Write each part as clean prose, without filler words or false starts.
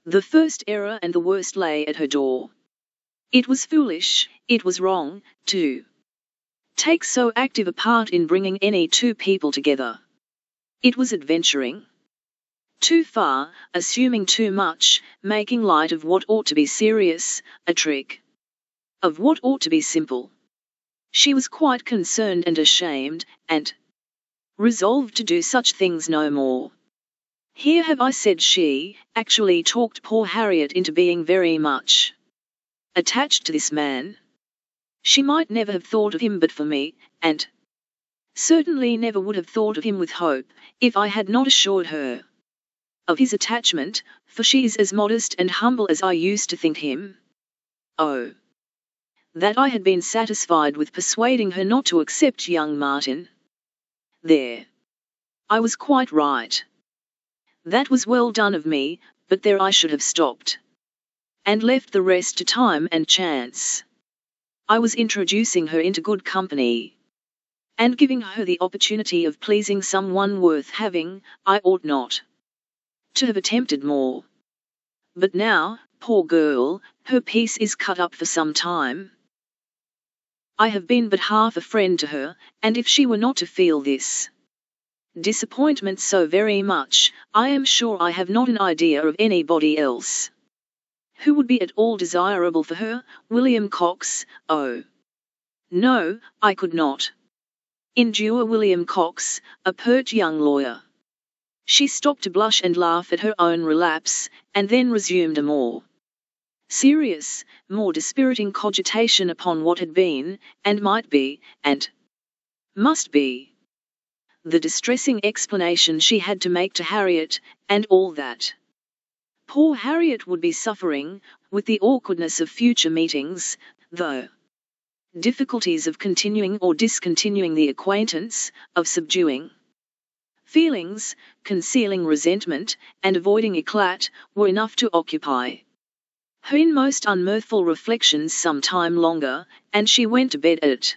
The first error and the worst lay at her door. It was foolish, it was wrong, to take so active a part in bringing any two people together. It was adventuring too far, assuming too much, making light of what ought to be serious, a trick of what ought to be simple. She was quite concerned and ashamed, and resolved to do such things no more. Here have I said she actually talked poor Harriet into being very much attached to this man. She might never have thought of him but for me, and certainly never would have thought of him with hope, if I had not assured her of his attachment, for she is as modest and humble as I used to think him. Oh, that I had been satisfied with persuading her not to accept young Martin. There, I was quite right. That was well done of me, but there I should have stopped, and left the rest to time and chance. I was introducing her into good company, and giving her the opportunity of pleasing someone worth having. I ought not to have attempted more. But now, poor girl, her piece is cut up for some time. I have been but half a friend to her, and if she were not to feel this disappointment so very much, I am sure I have not an idea of anybody else who would be at all desirable for her. William Cox, oh, no, I could not endure William Cox, a pert young lawyer. She stopped to blush and laugh at her own relapse, and then resumed a more serious, more dispiriting cogitation upon what had been, and might be, and must be. The distressing explanation she had to make to Harriet, and all that poor Harriet would be suffering, with the awkwardness of future meetings, the difficulties of continuing or discontinuing the acquaintance, of subduing feelings, concealing resentment, and avoiding éclat, were enough to occupy her in most unmirthful reflections some time longer, and she went to bed at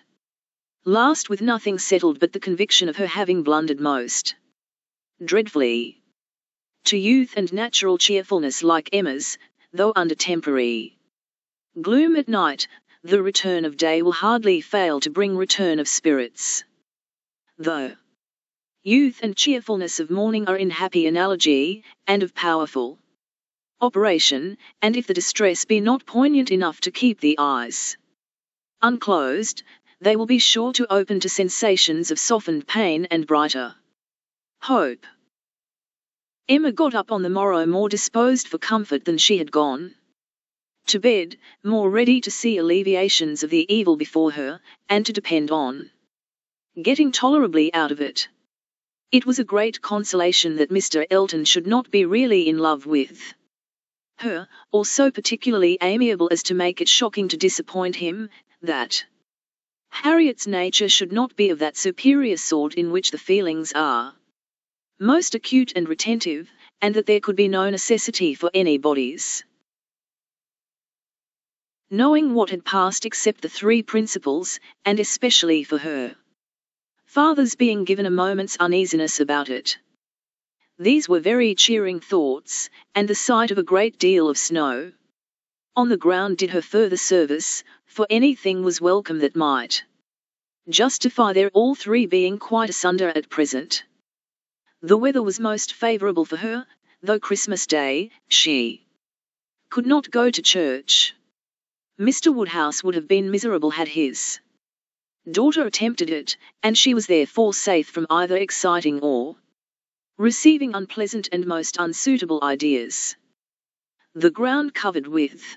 last with nothing settled but the conviction of her having blundered most dreadfully to youth and natural cheerfulness like Emma's, though under temporary gloom at night, the return of day will hardly fail to bring return of spirits. Though youth and cheerfulness of morning are in happy analogy, and of powerful operation, and if the distress be not poignant enough to keep the eyes unclosed, they will be sure to open to sensations of softened pain and brighter hope. Emma got up on the morrow more disposed for comfort than she had gone to bed, more ready to see alleviations of the evil before her, and to depend on getting tolerably out of it. It was a great consolation that Mr. Elton should not be really in love with her, or so particularly amiable as to make it shocking to disappoint him, that Harriet's nature should not be of that superior sort in which the feelings are most acute and retentive, and that there could be no necessity for anybody's knowing what had passed except the three principals, and especially for her father's being given a moment's uneasiness about it. These were very cheering thoughts, and the sight of a great deal of snow on the ground did her further service, for anything was welcome that might justify their all three being quite asunder at present. The weather was most favourable for her, though Christmas Day, she could not go to church. Mr. Woodhouse would have been miserable had his daughter attempted it, and she was therefore safe from either exciting or receiving unpleasant and most unsuitable ideas. The ground covered with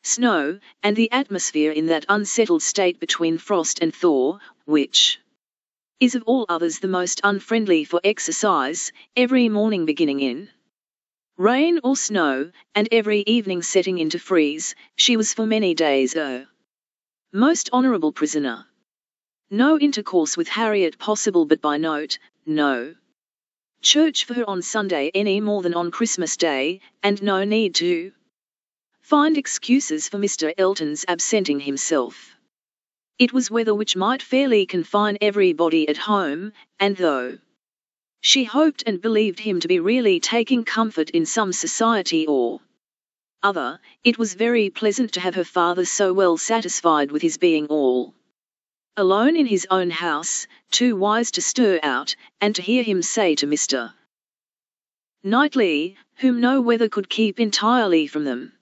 snow, and the atmosphere in that unsettled state between frost and thaw, which is of all others the most unfriendly for exercise, every morning beginning in rain or snow, and every evening setting into freeze, she was for many days a most honourable prisoner. No intercourse with Harriet possible but by note, no church for her on Sunday any more than on Christmas Day, and no need to find excuses for Mr. Elton's absenting himself. It was weather which might fairly confine everybody at home, and though She hoped and believed him to be really taking comfort in some society or other. It was very pleasant to have her father so well satisfied with his being all alone in his own house, too wise to stir out, and to hear him say to Mr. Knightley, whom no weather could keep entirely from them,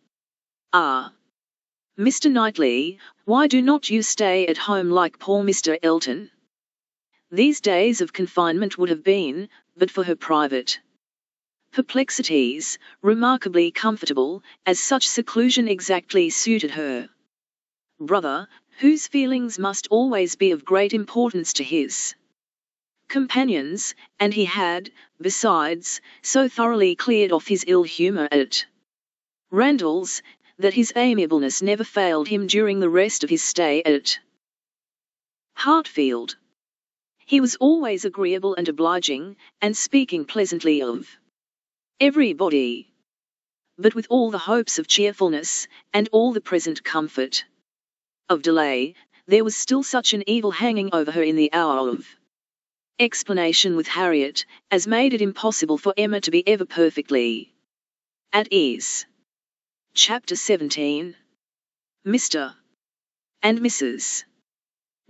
"Ah, Mr. Knightley, why do not you stay at home like poor Mr. Elton?" These days of confinement would have been, but for her private perplexities, remarkably comfortable, as such seclusion exactly suited her brother, whose feelings must always be of great importance to his companions, and he had, besides, so thoroughly cleared off his ill humour at Randalls, that his amiableness never failed him during the rest of his stay at Hartfield. He was always agreeable and obliging, and speaking pleasantly of everybody. But with all the hopes of cheerfulness, and all the present comfort of delay, there was still such an evil hanging over her in the hour of explanation with Harriet, as made it impossible for Emma to be ever perfectly at ease. Chapter 17. Mr. and Mrs.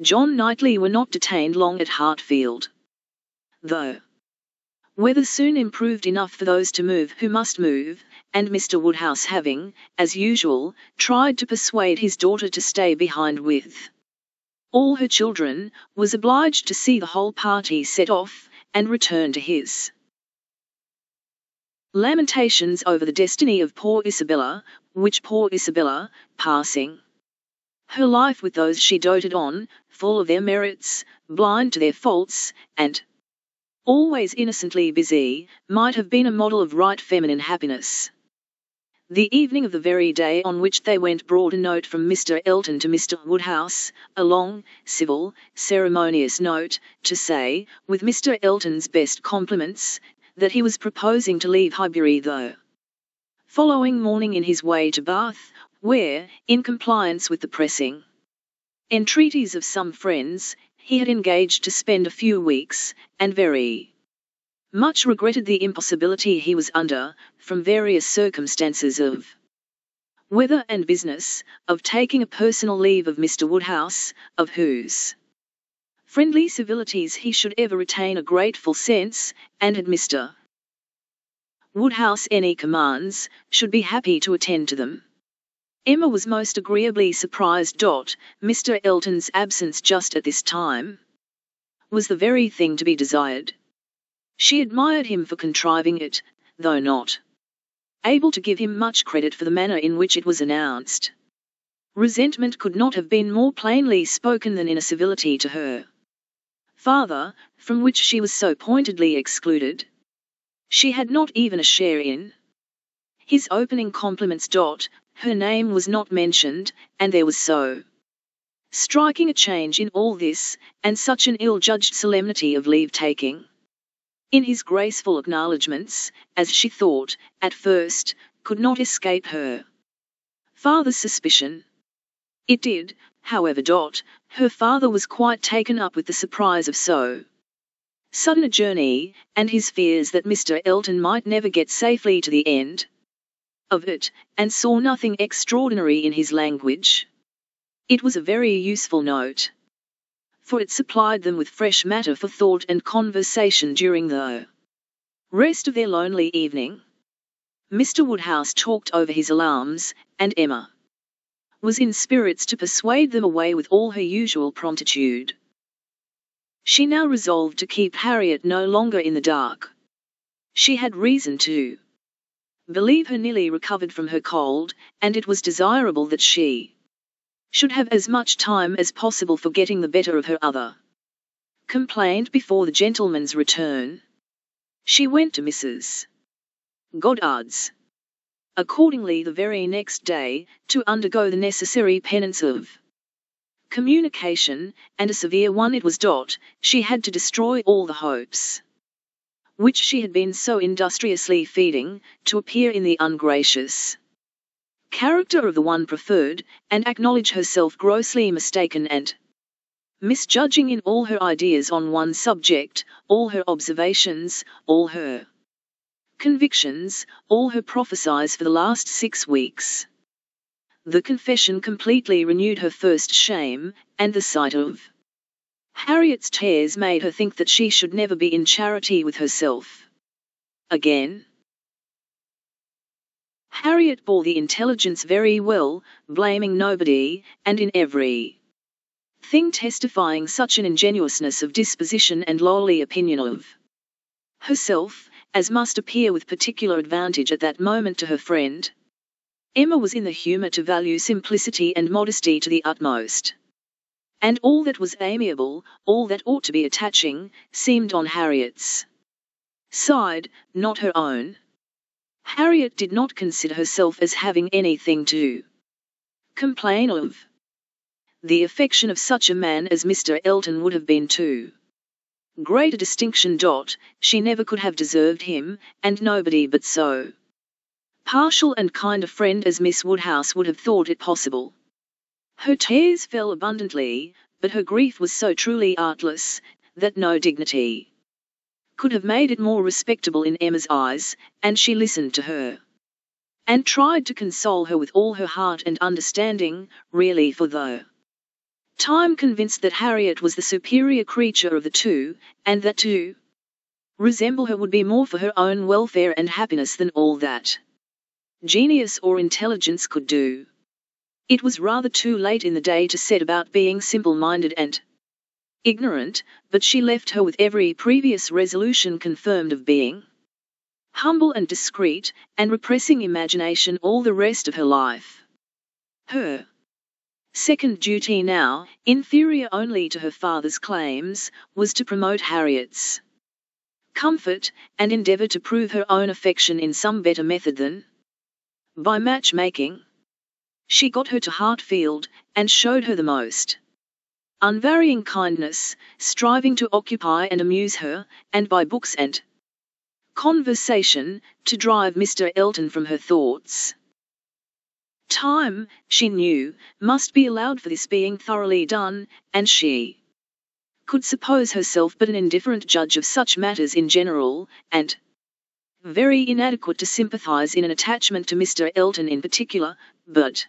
John Knightley were not detained long at Hartfield, though weather soon improved enough for those to move who must move, and Mr. Woodhouse having, as usual, tried to persuade his daughter to stay behind with all her children, was obliged to see the whole party set off, and return to his lamentations over the destiny of poor Isabella, which poor Isabella, passing her life with those she doted on, full of their merits, blind to their faults, and always innocently busy, might have been a model of right feminine happiness. The evening of the very day on which they went brought a note from Mr. Elton to Mr. Woodhouse, a long, civil, ceremonious note, to say, with Mr. Elton's best compliments, that he was proposing to leave Highbury the following morning in his way to Bath, where, in compliance with the pressing entreaties of some friends, he had engaged to spend a few weeks, and very much regretted the impossibility he was under, from various circumstances of weather and business, of taking a personal leave of Mr. Woodhouse, of whose friendly civilities he should ever retain a grateful sense, and had Mr. Woodhouse any commands, should be happy to attend to them. Emma was most agreeably surprised. Mr. Elton's absence just at this time was the very thing to be desired. She admired him for contriving it, though not able to give him much credit for the manner in which it was announced. Resentment could not have been more plainly spoken than in a civility to her father, from which she was so pointedly excluded. She had not even a share in his opening compliments. Her name was not mentioned, and there was so striking a change in all this, and such an ill-judged solemnity of leave-taking in his graceful acknowledgments, as she thought, at first, could not escape her father's suspicion. It did, however. Her father was quite taken up with the surprise of so sudden a journey, and his fears that Mr. Elton might never get safely to the end of it, and saw nothing extraordinary in his language. It was a very useful note, for it supplied them with fresh matter for thought and conversation during the rest of their lonely evening. Mr. Woodhouse talked over his alarms, and Emma was in spirits to persuade them away with all her usual promptitude. She now resolved to keep Harriet no longer in the dark. She had reason to believe her nearly recovered from her cold, and it was desirable that she should have as much time as possible for getting the better of her other complaint before the gentleman's return. She went to Mrs. Goddard's accordingly the very next day, to undergo the necessary penance of communication, and a severe one it was. She had to destroy all the hopes which she had been so industriously feeding, to appear in the ungracious character of the one preferred, and acknowledge herself grossly mistaken and misjudging in all her ideas on one subject, all her observations, all her convictions, all her prophecies for the last 6 weeks. The confession completely renewed her first shame, and the sight of Harriet's tears made her think that she should never be in charity with herself again. Harriet bore the intelligence very well, blaming nobody, and in every thing testifying such an ingenuousness of disposition and lowly opinion of herself, as must appear with particular advantage at that moment to her friend. Emma was in the humour to value simplicity and modesty to the utmost. And all that was amiable, all that ought to be attaching, seemed on Harriet's side, not her own. Harriet did not consider herself as having anything to complain of. The affection of such a man as Mr. Elton would have been too great a distinction. She never could have deserved him, and nobody but so partial and kind a friend as Miss Woodhouse would have thought it possible. Her tears fell abundantly, but her grief was so truly artless, that no dignity could have made it more respectable in Emma's eyes, and she listened to her, and tried to console her with all her heart and understanding, really for though time convinced that Harriet was the superior creature of the two, and that to resemble her would be more for her own welfare and happiness than all that genius or intelligence could do. It was rather too late in the day to set about being simple-minded and ignorant, but she left her with every previous resolution confirmed of being humble and discreet, and repressing imagination all the rest of her life. Her second duty now, inferior only to her father's claims, was to promote Harriet's comfort, and endeavour to prove her own affection in some better method than by matchmaking. She got her to Hartfield, and showed her the most unvarying kindness, striving to occupy and amuse her, and by books and conversation, to drive Mr. Elton from her thoughts. Time, she knew, must be allowed for this being thoroughly done, and she could suppose herself but an indifferent judge of such matters in general, and very inadequate to sympathize in an attachment to Mr. Elton in particular, but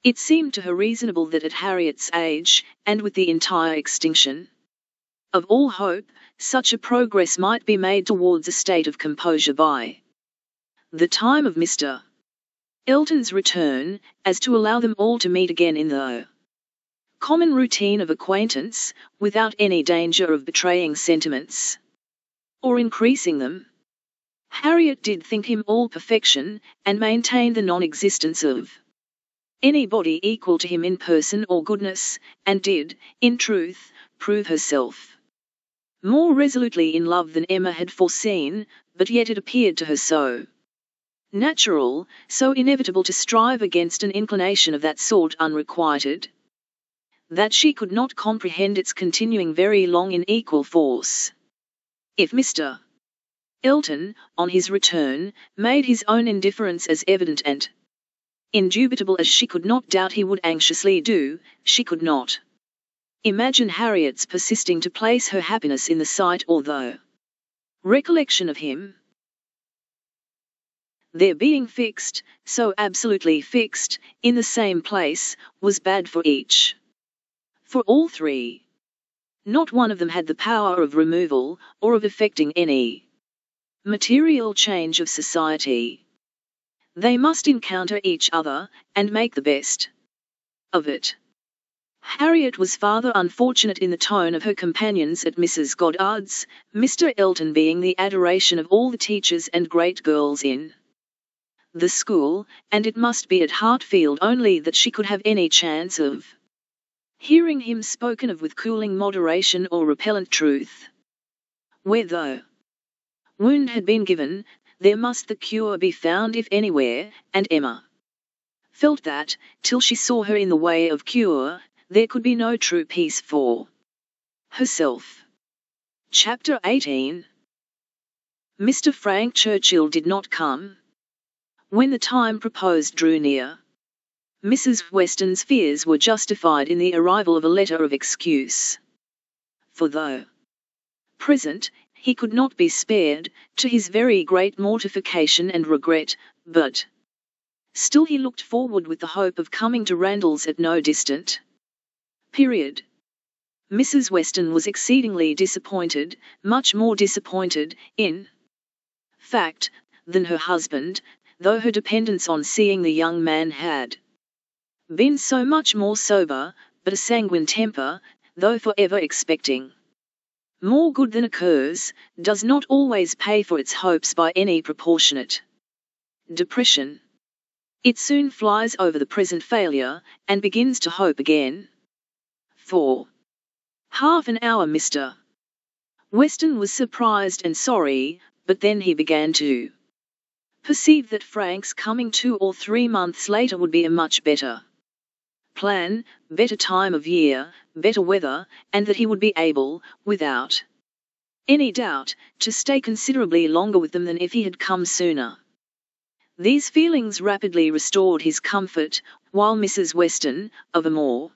it seemed to her reasonable that at Harriet's age, and with the entire extinction of all hope, such a progress might be made towards a state of composure by the time of Mr. Elton's return, as to allow them all to meet again in the common routine of acquaintance, without any danger of betraying sentiments or increasing them. Harriet did think him all perfection, and maintained the non-existence of anybody equal to him in person or goodness, and did, in truth, prove herself more resolutely in love than Emma had foreseen, but yet it appeared to her so natural, so inevitable to strive against an inclination of that sort unrequited, that she could not comprehend its continuing very long in equal force. If Mr. Elton, on his return, made his own indifference as evident and indubitable as she could not doubt he would anxiously do, she could not imagine Harriet's persisting to place her happiness in the sight or the recollection of him. Their being fixed, so absolutely fixed, in the same place, was bad for each. For all three. Not one of them had the power of removal, or of effecting any material change of society. They must encounter each other, and make the best of it. Harriet was farther unfortunate in the tone of her companions at Mrs. Goddard's, Mr. Elton being the adoration of all the teachers and great girls in the school, and it must be at Hartfield only that she could have any chance of hearing him spoken of with cooling moderation or repellent truth. Where the wound had been given, there must the cure be found if anywhere, and Emma felt that, till she saw her in the way of cure, there could be no true peace for herself. Chapter 18. Mr. Frank Churchill did not come. When the time proposed drew near, Mrs. Weston's fears were justified in the arrival of a letter of excuse. For though present, he could not be spared, to his very great mortification and regret, but still he looked forward with the hope of coming to Randalls at no distant period. Mrs. Weston was exceedingly disappointed, much more disappointed, in fact, than her husband, though her dependence on seeing the young man had been so much more sober, but a sanguine temper, though for ever expecting more good than occurs, does not always pay for its hopes by any proportionate depression. It soon flies over the present failure, and begins to hope again. For half an hour Mr. Weston was surprised and sorry, but then he began to perceive that Frank's coming 2 or 3 months later would be a much better plan, better time of year, better weather, and that he would be able, without any doubt, to stay considerably longer with them than if he had come sooner. These feelings rapidly restored his comfort, while Mrs. Weston, of a more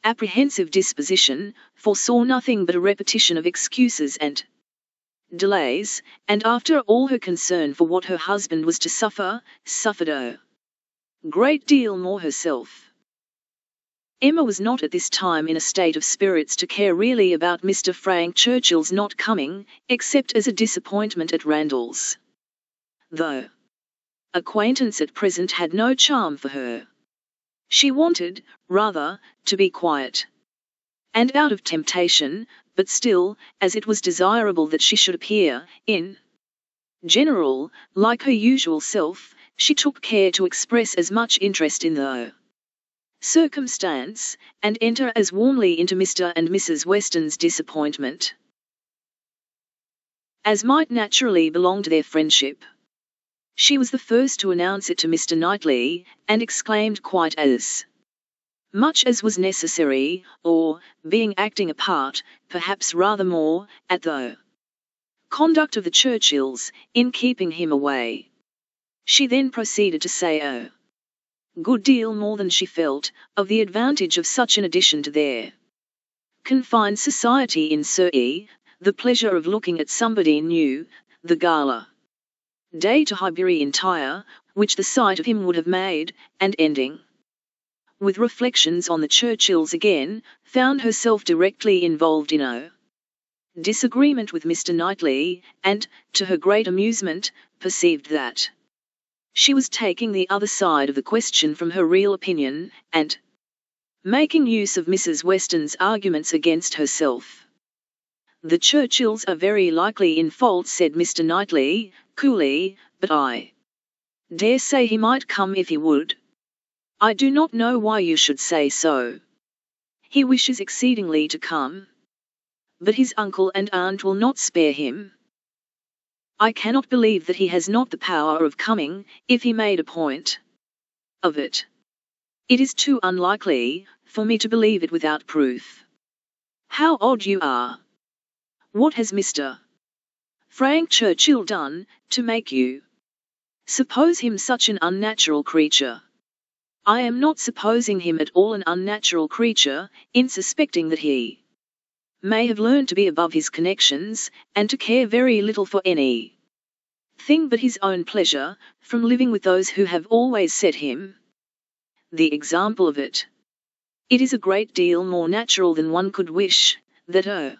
apprehensive disposition, foresaw nothing but a repetition of excuses and delays, and after all her concern for what her husband was to suffer, suffered a great deal more herself. Emma was not at this time in a state of spirits to care really about Mr. Frank Churchill's not coming, except as a disappointment at Randalls. Though acquaintance at present had no charm for her. She wanted, rather, to be quiet and out of temptation, but still, as it was desirable that she should appear, in general, like her usual self, she took care to express as much interest in the circumstance, and enter as warmly into Mr. and Mrs. Weston's disappointment as might naturally belong to their friendship. She was the first to announce it to Mr. Knightley, and exclaimed quite as much as was necessary, or, being acting a part, perhaps rather more, at the conduct of the Churchills, in keeping him away. She then proceeded to say a good deal more than she felt, of the advantage of such an addition to their confined society in Surrey, the pleasure of looking at somebody new, the gala day to Highbury entire, which the sight of him would have made, and ending with reflections on the Churchills again, found herself directly involved in a disagreement with Mr. Knightley, and, to her great amusement, perceived that she was taking the other side of the question from her real opinion, and making use of Mrs. Weston's arguments against herself. "The Churchills are very likely in fault," said Mr. Knightley, coolly, "but I dare say he might come if he would. I do not know why you should say so. He wishes exceedingly to come, but his uncle and aunt will not spare him. I cannot believe that he has not the power of coming, if he made a point of it. It is too unlikely for me to believe it without proof. How odd you are! What has Mr. Frank Churchill done to make you suppose him such an unnatural creature?" "I am not supposing him at all an unnatural creature, in suspecting that he may have learned to be above his connections, and to care very little for any thing but his own pleasure, from living with those who have always set him the example of it. It is a great deal more natural than one could wish, that a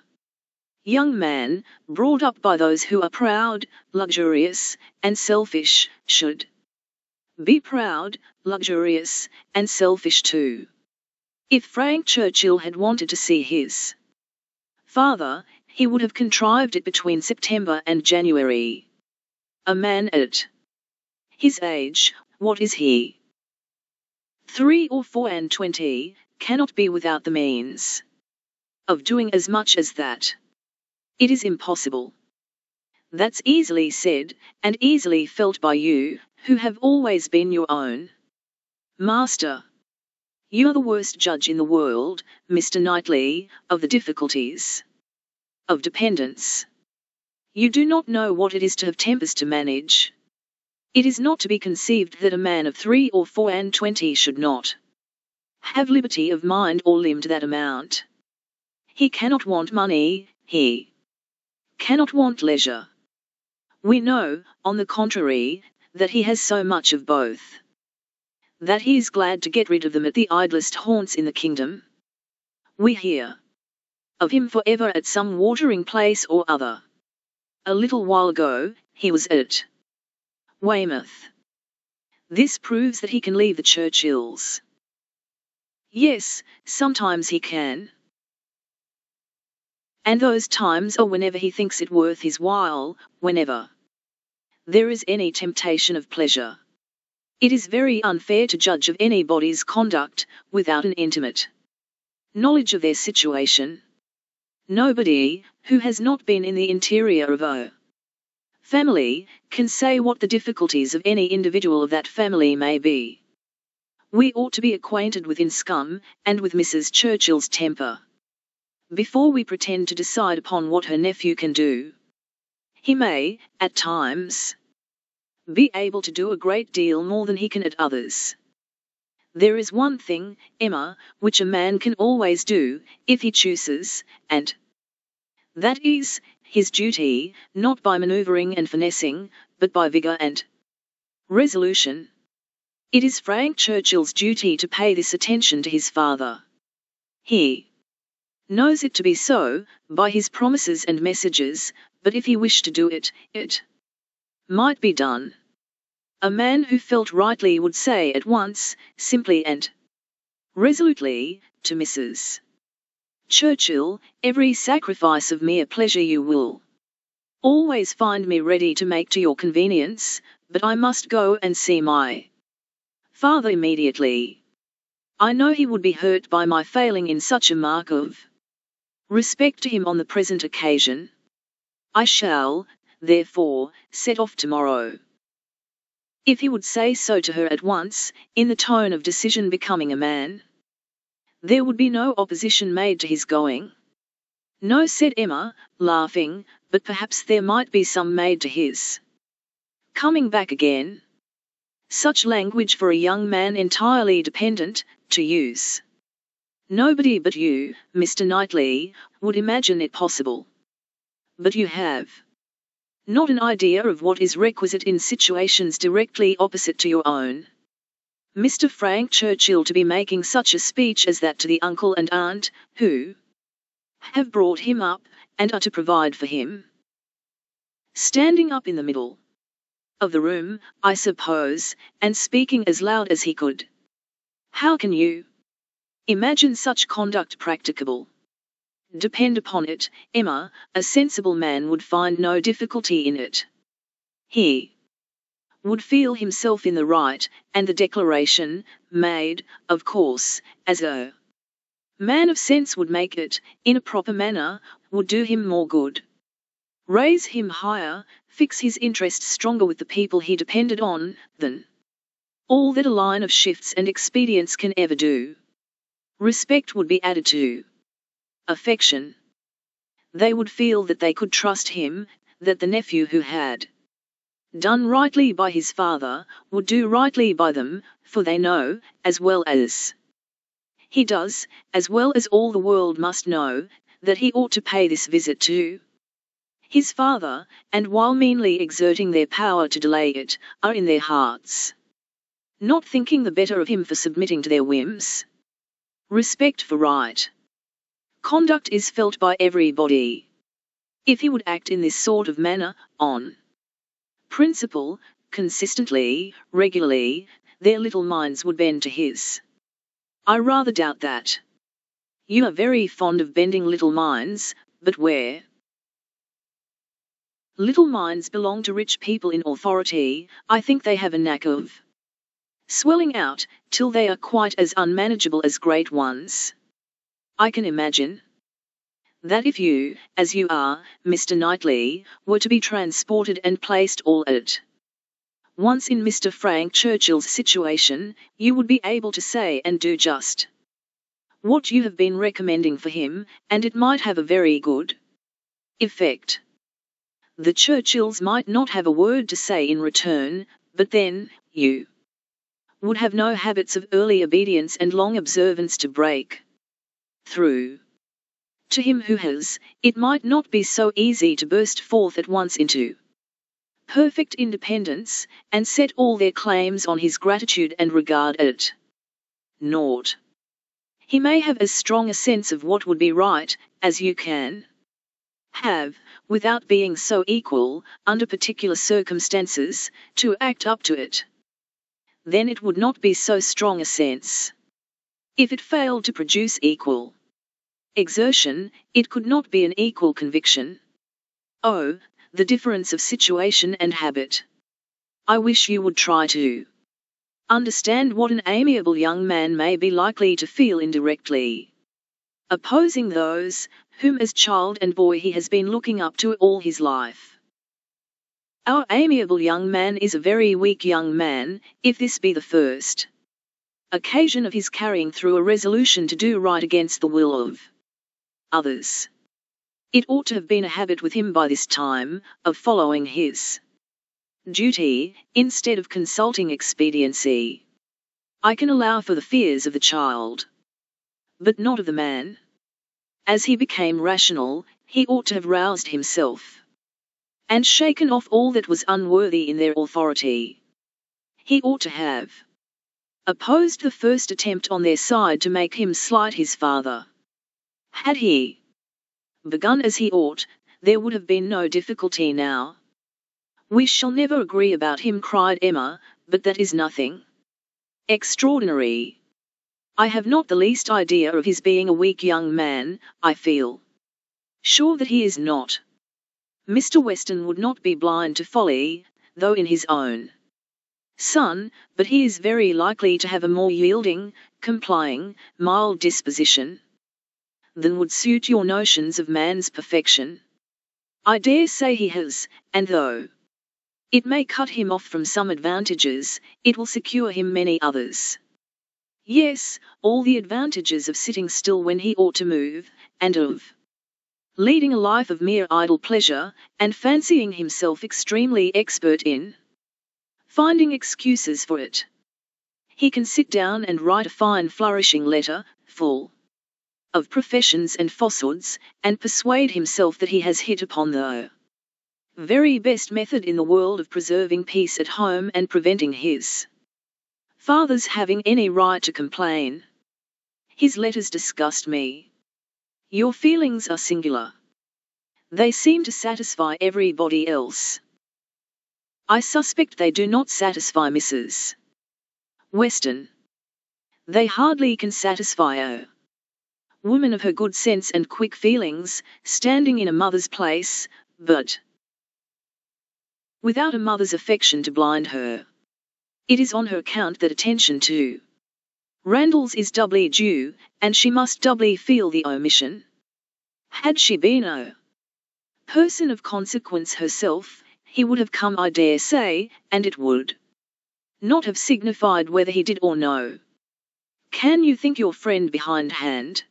young man, brought up by those who are proud, luxurious, and selfish, should be proud, luxurious, and selfish too. If Frank Churchill had wanted to see his father, he would have contrived it between September and January. A man at his age, what is he? 3 or 24, cannot be without the means of doing as much as that. It is impossible." "That's easily said, and easily felt by you, who have always been your own master. You are the worst judge in the world, Mr. Knightley, of the difficulties of dependence. You do not know what it is to have tempers to manage. It is not to be conceived that a man of 3 or 24 should not have liberty of mind or limb to that amount. He cannot want money, he cannot want leisure. We know, on the contrary, that he has so much of both, that he is glad to get rid of them at the idlest haunts in the kingdom. We hear of him forever at some watering place or other. A little while ago, he was at Weymouth. This proves that he can leave the Churchills. Yes, sometimes he can. And those times are whenever he thinks it worth his while, whenever there is any temptation of pleasure. It is very unfair to judge of anybody's conduct without an intimate knowledge of their situation. Nobody, who has not been in the interior of a family, can say what the difficulties of any individual of that family may be. We ought to be acquainted with Inscombe, and with Mrs. Churchill's temper, before we pretend to decide upon what her nephew can do. He may, at times, be able to do a great deal more than he can at others. There is one thing, Emma, which a man can always do, if he chooses, and that is his duty, not by manoeuvring and finessing, but by vigour and resolution. It is Frank Churchill's duty to pay this attention to his father. He knows it to be so, by his promises and messages, but if he wished to do it, it might be done. A man who felt rightly would say at once, simply and resolutely, to Mrs. Churchill, every sacrifice of mere pleasure you will always find me ready to make to your convenience, but I must go and see my father immediately. I know he would be hurt by my failing in such a mark of respect to him on the present occasion. I shall, therefore, set off tomorrow. If he would say so to her at once, in the tone of decision becoming a man, there would be no opposition made to his going. No, said Emma, laughing, but perhaps there might be some made to his coming back again. Such language for a young man entirely dependent, to use. Nobody but you, Mr. Knightley, would imagine it possible. But you have not an idea of what is requisite in situations directly opposite to your own. Mr. Frank Churchill to be making such a speech as that to the uncle and aunt, who have brought him up, and are to provide for him. Standing up in the middle of the room, I suppose, and speaking as loud as he could. How can you imagine such conduct practicable? Depend upon it, Emma, a sensible man would find no difficulty in it. He would feel himself in the right, and the declaration, made, of course, as a man of sense would make it, in a proper manner, would do him more good, raise him higher, fix his interests stronger with the people he depended on, than all that a line of shifts and expedients can ever do. Respect would be added to affection. They would feel that they could trust him, that the nephew who had done rightly by his father, would do rightly by them, for they know, as well as he does, as well as all the world must know, that he ought to pay this visit to his father, and while meanly exerting their power to delay it, are in their hearts not thinking the better of him for submitting to their whims. Respect for right conduct is felt by everybody. If he would act in this sort of manner, on principle, consistently, regularly, their little minds would bend to his. I rather doubt that. You are very fond of bending little minds, but where little minds belong to rich people in authority, I think they have a knack of swelling out, till they are quite as unmanageable as great ones. I can imagine that if you, as you are, Mr. Knightley, were to be transported and placed all at once in Mr. Frank Churchill's situation, you would be able to say and do just what you have been recommending for him, and it might have a very good effect. The Churchills might not have a word to say in return, but then, you would have no habits of early obedience and long observance to break through. To him who has, it might not be so easy to burst forth at once into perfect independence, and set all their claims on his gratitude and regard at naught. He may have as strong a sense of what would be right, as you can have, without being so equal, under particular circumstances, to act up to it. Then it would not be so strong a sense. If it failed to produce equal exertion, it could not be an equal conviction. Oh, the difference of situation and habit! I wish you would try to understand what an amiable young man may be likely to feel indirectly opposing those whom as child and boy he has been looking up to all his life. Our amiable young man is a very weak young man, if this be the first occasion of his carrying through a resolution to do right against the will of others. It ought to have been a habit with him by this time, of following his duty, instead of consulting expediency. I can allow for the fears of the child, but not of the man. As he became rational, he ought to have roused himself, and shaken off all that was unworthy in their authority. He ought to have opposed the first attempt on their side to make him slight his father. Had he begun as he ought, there would have been no difficulty now. We shall never agree about him, cried Emma, but that is nothing extraordinary. I have not the least idea of his being a weak young man. I feel sure that he is not. Mr. Weston would not be blind to folly, though in his own son, but he is very likely to have a more yielding, complying, mild disposition than would suit your notions of man's perfection. I dare say he has, and though it may cut him off from some advantages, it will secure him many others. Yes, all the advantages of sitting still when he ought to move, and of leading a life of mere idle pleasure, and fancying himself extremely expert in finding excuses for it. He can sit down and write a fine flourishing letter, full of professions and falsehoods, and persuade himself that he has hit upon the very best method in the world of preserving peace at home and preventing his father's having any right to complain. His letters disgust me. Your feelings are singular. They seem to satisfy everybody else. I suspect they do not satisfy Mrs. Weston. They hardly can satisfy a woman of her good sense and quick feelings, standing in a mother's place, but without a mother's affection to blind her. It is on her account that attention to Randalls is doubly due, and she must doubly feel the omission. Had she been a person of consequence herself, he would have come, I dare say, and it would not have signified whether he did or no. Can you think your friend behindhand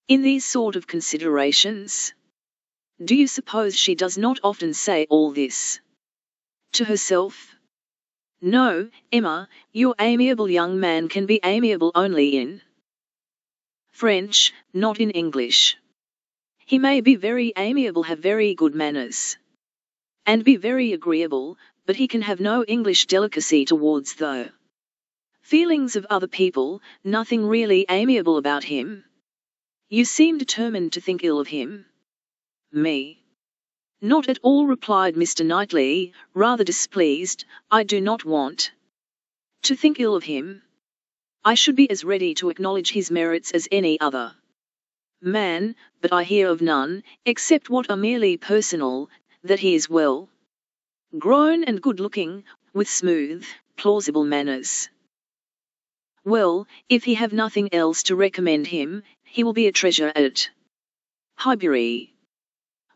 in these sort of considerations? Do you suppose she does not often say all this to herself? No, Emma, your amiable young man can be amiable only in French, not in English. He may be very amiable, have very good manners, and be very agreeable, but he can have no English delicacy towards the feelings of other people, nothing really amiable about him. You seem determined to think ill of him. Me? Not at all, replied Mr. Knightley, rather displeased. I do not want to think ill of him. I should be as ready to acknowledge his merits as any other man, but I hear of none, except what are merely personal, that he is well grown and good-looking, with smooth, plausible manners. Well, if he have nothing else to recommend him, he will be a treasure at Highbury.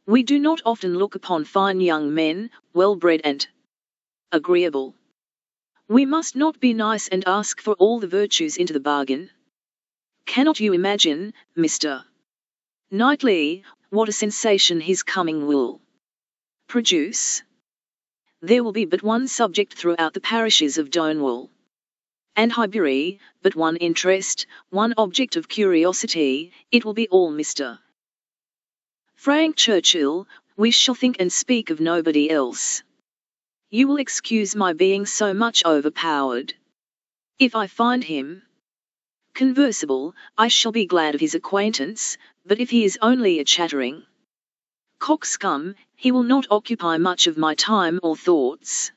We do not often look upon fine young men, well-bred and agreeable. We must not be nice and ask for all the virtues into the bargain. Cannot you imagine, Mr. Knightley, what a sensation his coming will produce? There will be but one subject throughout the parishes of Donwell and Highbury, but one interest, one object of curiosity. It will be all Mr. Frank Churchill. We shall think and speak of nobody else. You will excuse my being so much overpowered. If I find him conversable, I shall be glad of his acquaintance, but if he is only a chattering coxcomb, he will not occupy much of my time or thoughts.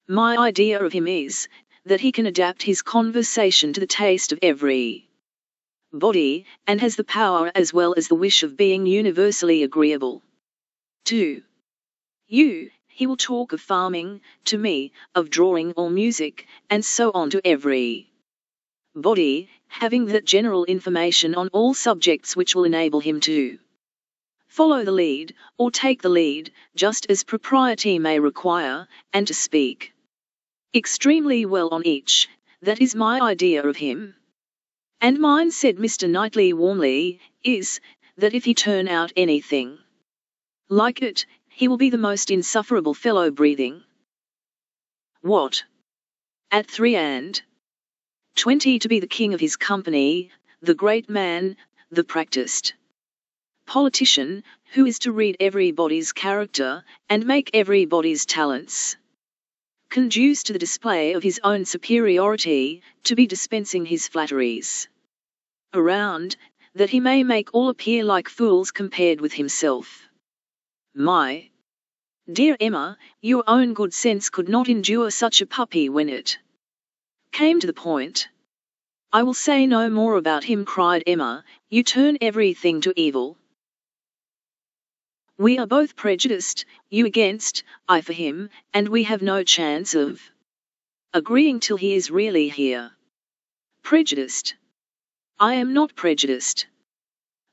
My idea of him is, that he can adapt his conversation to the taste of every body, and has the power as well as the wish of being universally agreeable to you. He will talk of farming, to me, of drawing or music, and so on to every body, having that general information on all subjects which will enable him to follow the lead, or take the lead, just as propriety may require, and to speak extremely well on each. That is my idea of him. And mine, said Mr. Knightley warmly, is, that if he turn out anything like it, he will be the most insufferable fellow breathing. What? At 3 and 20 to be the king of his company, the great man, the practised politician, who is to read everybody's character, and make everybody's talents conduce to the display of his own superiority, to be dispensing his flatteries around, that he may make all appear like fools compared with himself. My dear Emma, your own good sense could not endure such a puppy when it came to the point. I will say no more about him, cried Emma. You turn everything to evil. We are both prejudiced, you against, I for him, and we have no chance of agreeing till he is really here. Prejudiced? I am not prejudiced.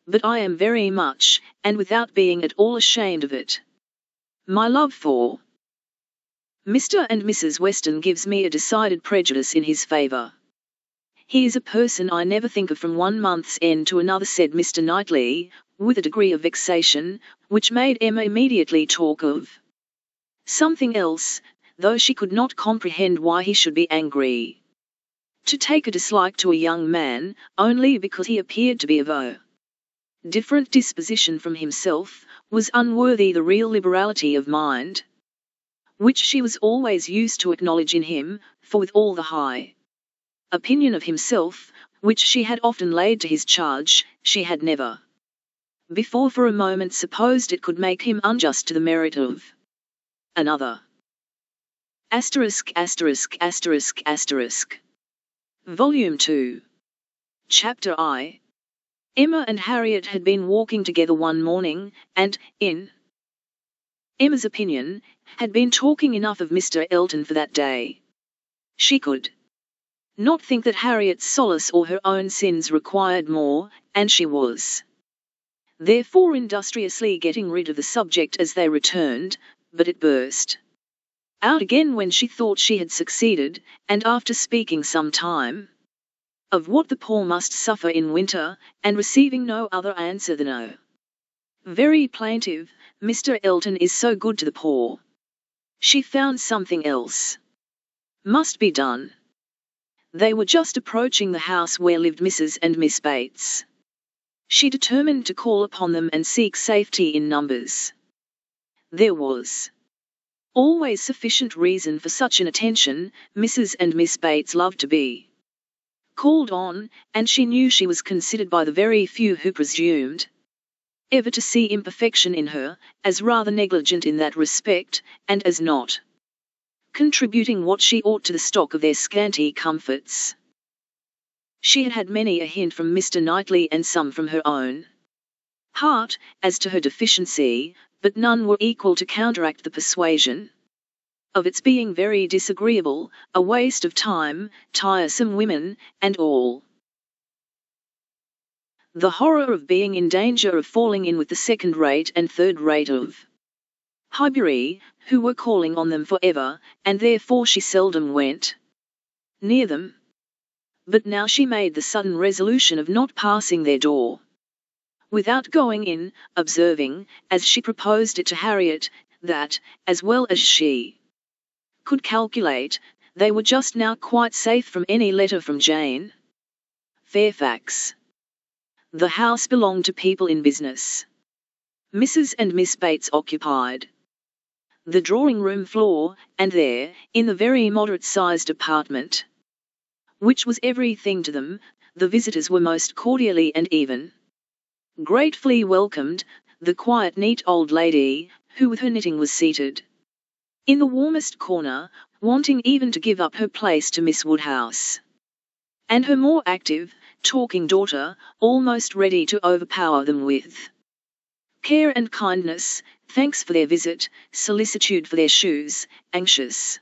But I am very much, and without being at all ashamed of it. My love for Mr. and Mrs. Weston gives me a decided prejudice in his favour. He is a person I never think of from one month's end to another, said Mr. Knightley, with a degree of vexation, which made Emma immediately talk of something else, though she could not comprehend why he should be angry. To take a dislike to a young man, only because he appeared to be of a different disposition from himself, was unworthy the real liberality of mind which she was always used to acknowledge in him, for with all the high opinion of himself, which she had often laid to his charge, she had never before for a moment supposed it could make him unjust to the merit of another. Volume 2. Chapter I. Emma and Harriet had been walking together one morning, and, in Emma's opinion, had been talking enough of Mr. Elton for that day. She could not think that Harriet's solace or her own sins required more, and she was therefore industriously getting rid of the subject as they returned, but it burst out again when she thought she had succeeded, and after speaking some time of what the poor must suffer in winter, and receiving no other answer than a very plaintive, Mr. Elton is so good to the poor, she found something else must be done. They were just approaching the house where lived Mrs. and Miss Bates. She determined to call upon them and seek safety in numbers. There was always sufficient reason for such an attention. Mrs. and Miss Bates loved to be called on, and she knew she was considered by the very few who presumed ever to see imperfection in her, as rather negligent in that respect, and as not contributing what she ought to the stock of their scanty comforts. She had had many a hint from Mr. Knightley and some from her own heart, as to her deficiency, but none were equal to counteract the persuasion of its being very disagreeable, a waste of time, tiresome women, and all the horror of being in danger of falling in with the second-rate and third-rate of Highbury, who were calling on them for ever, and therefore she seldom went near them. But now she made the sudden resolution of not passing their door without going in, observing, as she proposed it to Harriet, that, as well as she could calculate, they were just now quite safe from any letter from Jane Fairfax. The house belonged to people in business. Mrs. and Miss Bates occupied the drawing-room floor, and there, in the very moderate-sized apartment, which was everything to them, the visitors were most cordially and even gratefully welcomed, the quiet neat old lady, who with her knitting was seated in the warmest corner, wanting even to give up her place to Miss Woodhouse, and her more active, talking daughter, almost ready to overpower them with care and kindness, thanks for their visit, solicitude for their shoes, anxious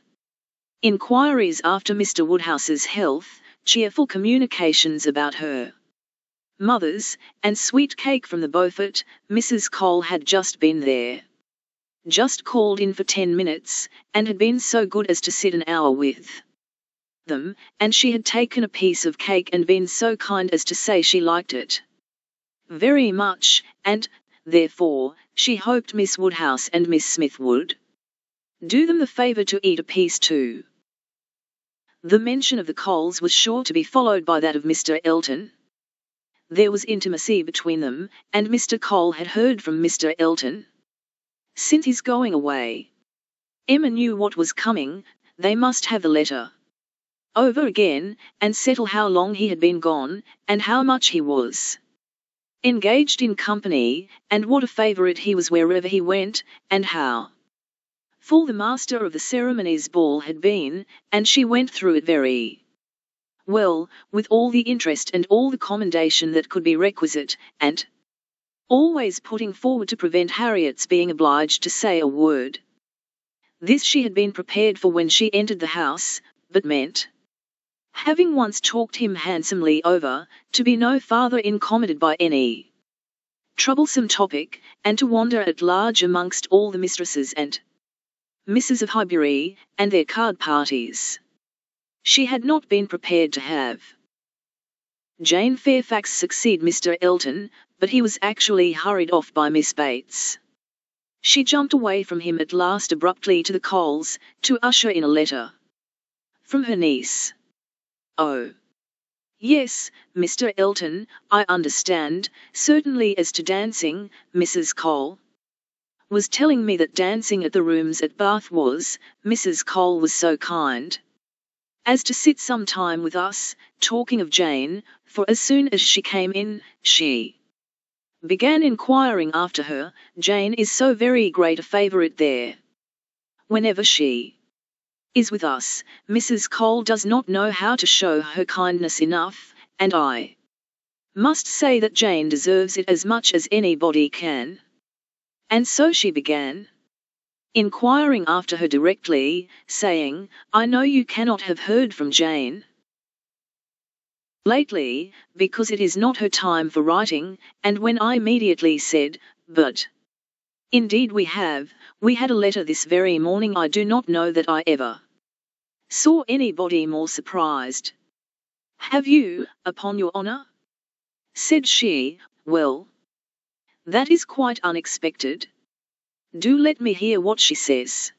inquiries after Mr. Woodhouse's health, cheerful communications about her mother's, and sweet cake from the Beaufort. Mrs. Cole had just been there. Just called in for 10 minutes, and had been so good as to sit an hour with them, and she had taken a piece of cake and been so kind as to say she liked it very much, and, therefore, she hoped Miss Woodhouse and Miss Smith would do them the favour to eat a piece too. The mention of the Coles was sure to be followed by that of Mr. Elton. There was intimacy between them, and Mr. Cole had heard from Mr. Elton since his going away. Emma knew what was coming. They must have the letter over again, and settle how long he had been gone, and how much he was engaged in company, and what a favourite he was wherever he went, and how full the master of the ceremonies ball had been, and she went through it very well, with all the interest and all the commendation that could be requisite, and always putting forward to prevent Harriet's being obliged to say a word. This she had been prepared for when she entered the house, but meant, having once talked him handsomely over, to be no farther incommoded by any troublesome topic, and to wander at large amongst all the mistresses and Misses of Highbury, and their card parties. She had not been prepared to have Jane Fairfax succeed Mr. Elton, but he was actually hurried off by Miss Bates. She jumped away from him at last abruptly to the Coles, to usher in a letter from her niece. "Oh, yes, Mr. Elton, I understand, certainly as to dancing, Mrs. Cole was telling me that dancing at the rooms at Bath was, Mrs. Cole was so kind as to sit some time with us, talking of Jane, for as soon as she came in, she began inquiring after her. Jane is so very great a favourite there. Whenever she is with us, Mrs. Cole does not know how to show her kindness enough, and I must say that Jane deserves it as much as anybody can." And so she began inquiring after her directly, saying, "I know you cannot have heard from Jane lately, because it is not her time for writing," and when I immediately said, "But indeed we have, we had a letter this very morning," I do not know that I ever saw anybody more surprised. "Have you, upon your honour?" said she. "Well, that is quite unexpected. Do let me hear what she says."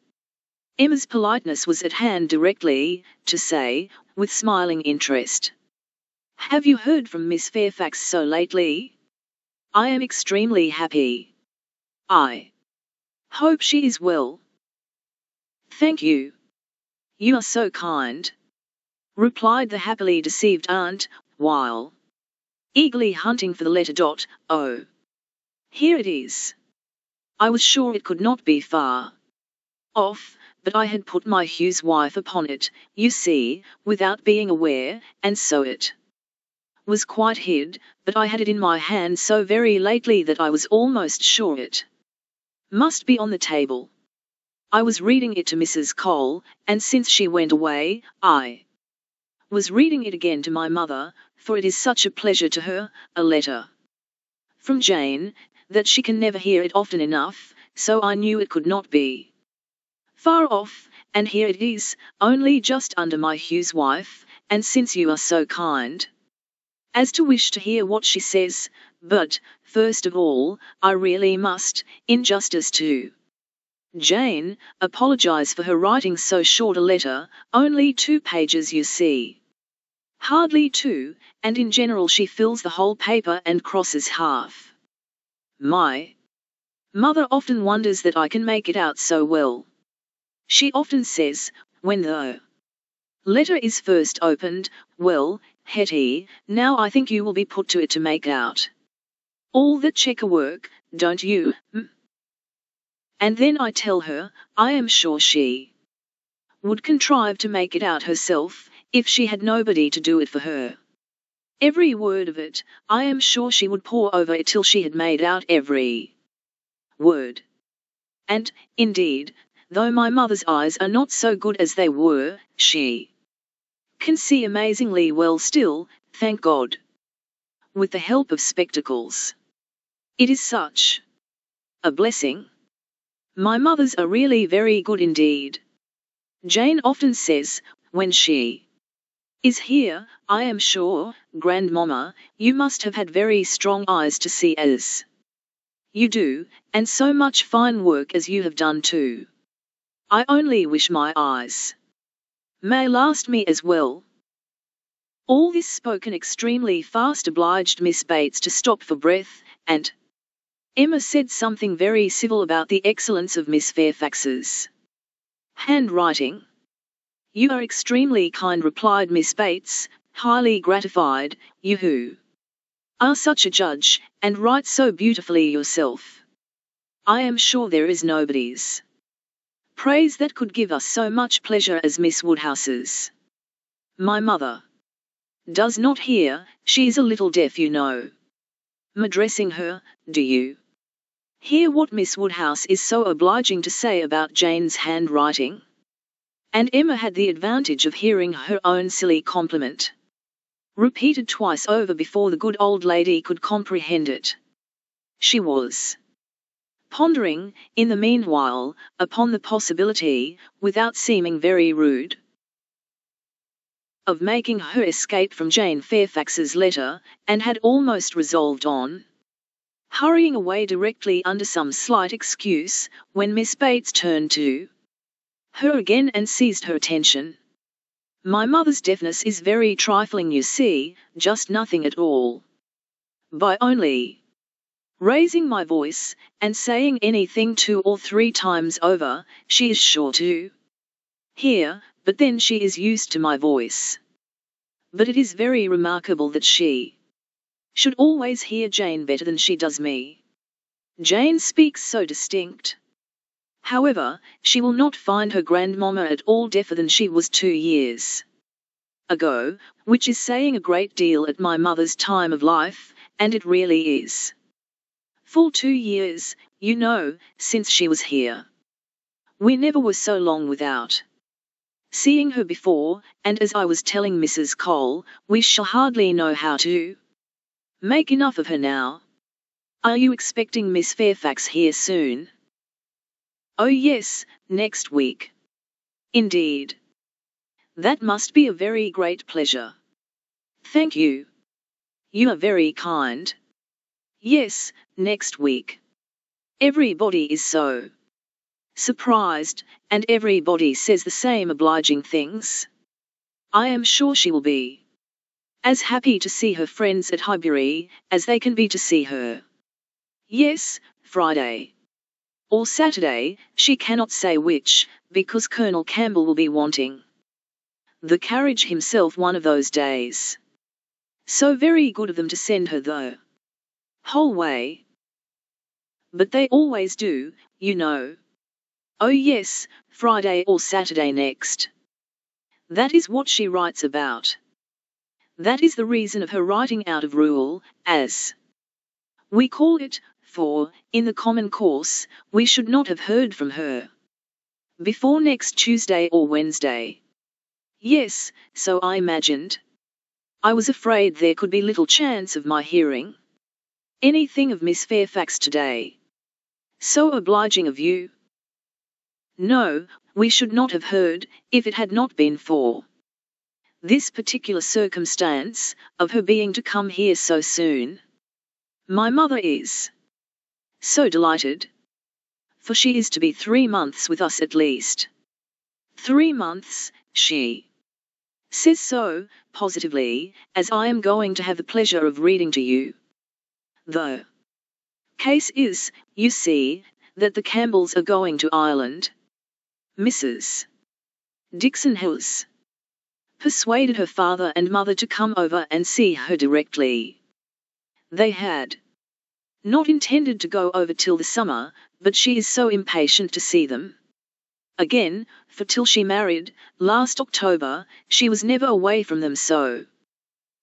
Emma's politeness was at hand directly, to say, with smiling interest, "Have you heard from Miss Fairfax so lately? I am extremely happy. I hope she is well." "Thank you. You are so kind," replied the happily deceived aunt, while eagerly hunting for the letter. "Oh, here it is. I was sure it could not be far off, but I had put my Hugh's wife upon it, you see, without being aware, and so it was quite hid, but I had it in my hand so very lately that I was almost sure it must be on the table. I was reading it to Mrs. Cole, and since she went away, I was reading it again to my mother, for it is such a pleasure to her, a letter from Jane, that she can never hear it often enough, so I knew it could not be far off, and here it is, only just under my Hugh's wife, and since you are so kind as to wish to hear what she says, but, first of all, I really must, in justice to Jane, apologize for her writing so short a letter, only 2 pages you see. Hardly 2, and in general she fills the whole paper and crosses half. My mother often wonders that I can make it out so well. She often says, when the letter is first opened, "Well, Hetty, now I think you will be put to it to make out all the checker work, don't you?" And then I tell her, I am sure she would contrive to make it out herself, if she had nobody to do it for her. Every word of it, I am sure she would pore over it till she had made out every word. And, indeed, though my mother's eyes are not so good as they were, she can see amazingly well still, thank God. With the help of spectacles. It is such a blessing. My mothers are really very good indeed. Jane often says, when she is here, I am sure, Grandmamma, you must have had very strong eyes to see as you do, and so much fine work as you have done too. I only wish my eyes may last me as well. All this spoken extremely fast obliged Miss Bates to stop for breath, and Emma said something very civil about the excellence of Miss Fairfax's handwriting. You are extremely kind, replied Miss Bates, highly gratified, you who are such a judge, and write so beautifully yourself. I am sure there is nobody's praise that could give us so much pleasure as Miss Woodhouse's. My mother does not hear, she is a little deaf, you know. Addressing her, do you hear what Miss Woodhouse is so obliging to say about Jane's handwriting? And Emma had the advantage of hearing her own silly compliment repeated twice over before the good old lady could comprehend it. She was pondering, in the meanwhile, upon the possibility, without seeming very rude, of making her escape from Jane Fairfax's letter, and had almost resolved on hurrying away directly under some slight excuse, when Miss Bates turned to her again and seized her attention. My mother's deafness is very trifling, you see, just nothing at all. By only raising my voice, and saying anything 2 or 3 times over, she is sure to hear, but then she is used to my voice. But it is very remarkable that she should always hear Jane better than she does me. Jane speaks so distinct. However, she will not find her grandmamma at all deafer than she was 2 years ago, which is saying a great deal at my mother's time of life, and it really is. Full 2 years, you know, since she was here. We never were so long without seeing her before, and as I was telling Mrs. Cole, we shall hardly know how to make enough of her now. Are you expecting Miss Fairfax here soon? Oh yes, next week. Indeed. That must be a very great pleasure. Thank you. You are very kind. Yes, next week. Everybody is so surprised, and everybody says the same obliging things. I am sure she will be as happy to see her friends at Highbury as they can be to see her. Yes, Friday or Saturday, she cannot say which, because Colonel Campbell will be wanting the carriage himself one of those days. So very good of them to send her the whole way. But they always do, you know. Oh yes, Friday or Saturday next. That is what she writes about. That is the reason of her writing out of rule, as we call it, for, in the common course, we should not have heard from her before next Tuesday or Wednesday. Yes, so I imagined. I was afraid there could be little chance of my hearing anything of Miss Fairfax today. So obliging of you. No, we should not have heard, if it had not been for this particular circumstance, of her being to come here so soon. My mother is so delighted. for she is to be 3 months with us at least. 3 months, she says so, positively, as I am going to have the pleasure of reading to you. The case is, you see, that the Campbells are going to Ireland. Mrs. Dixon has persuaded her father and mother to come over and see her directly. They had not intended to go over till the summer, but she is so impatient to see them again, for till she married, last October, she was never away from them so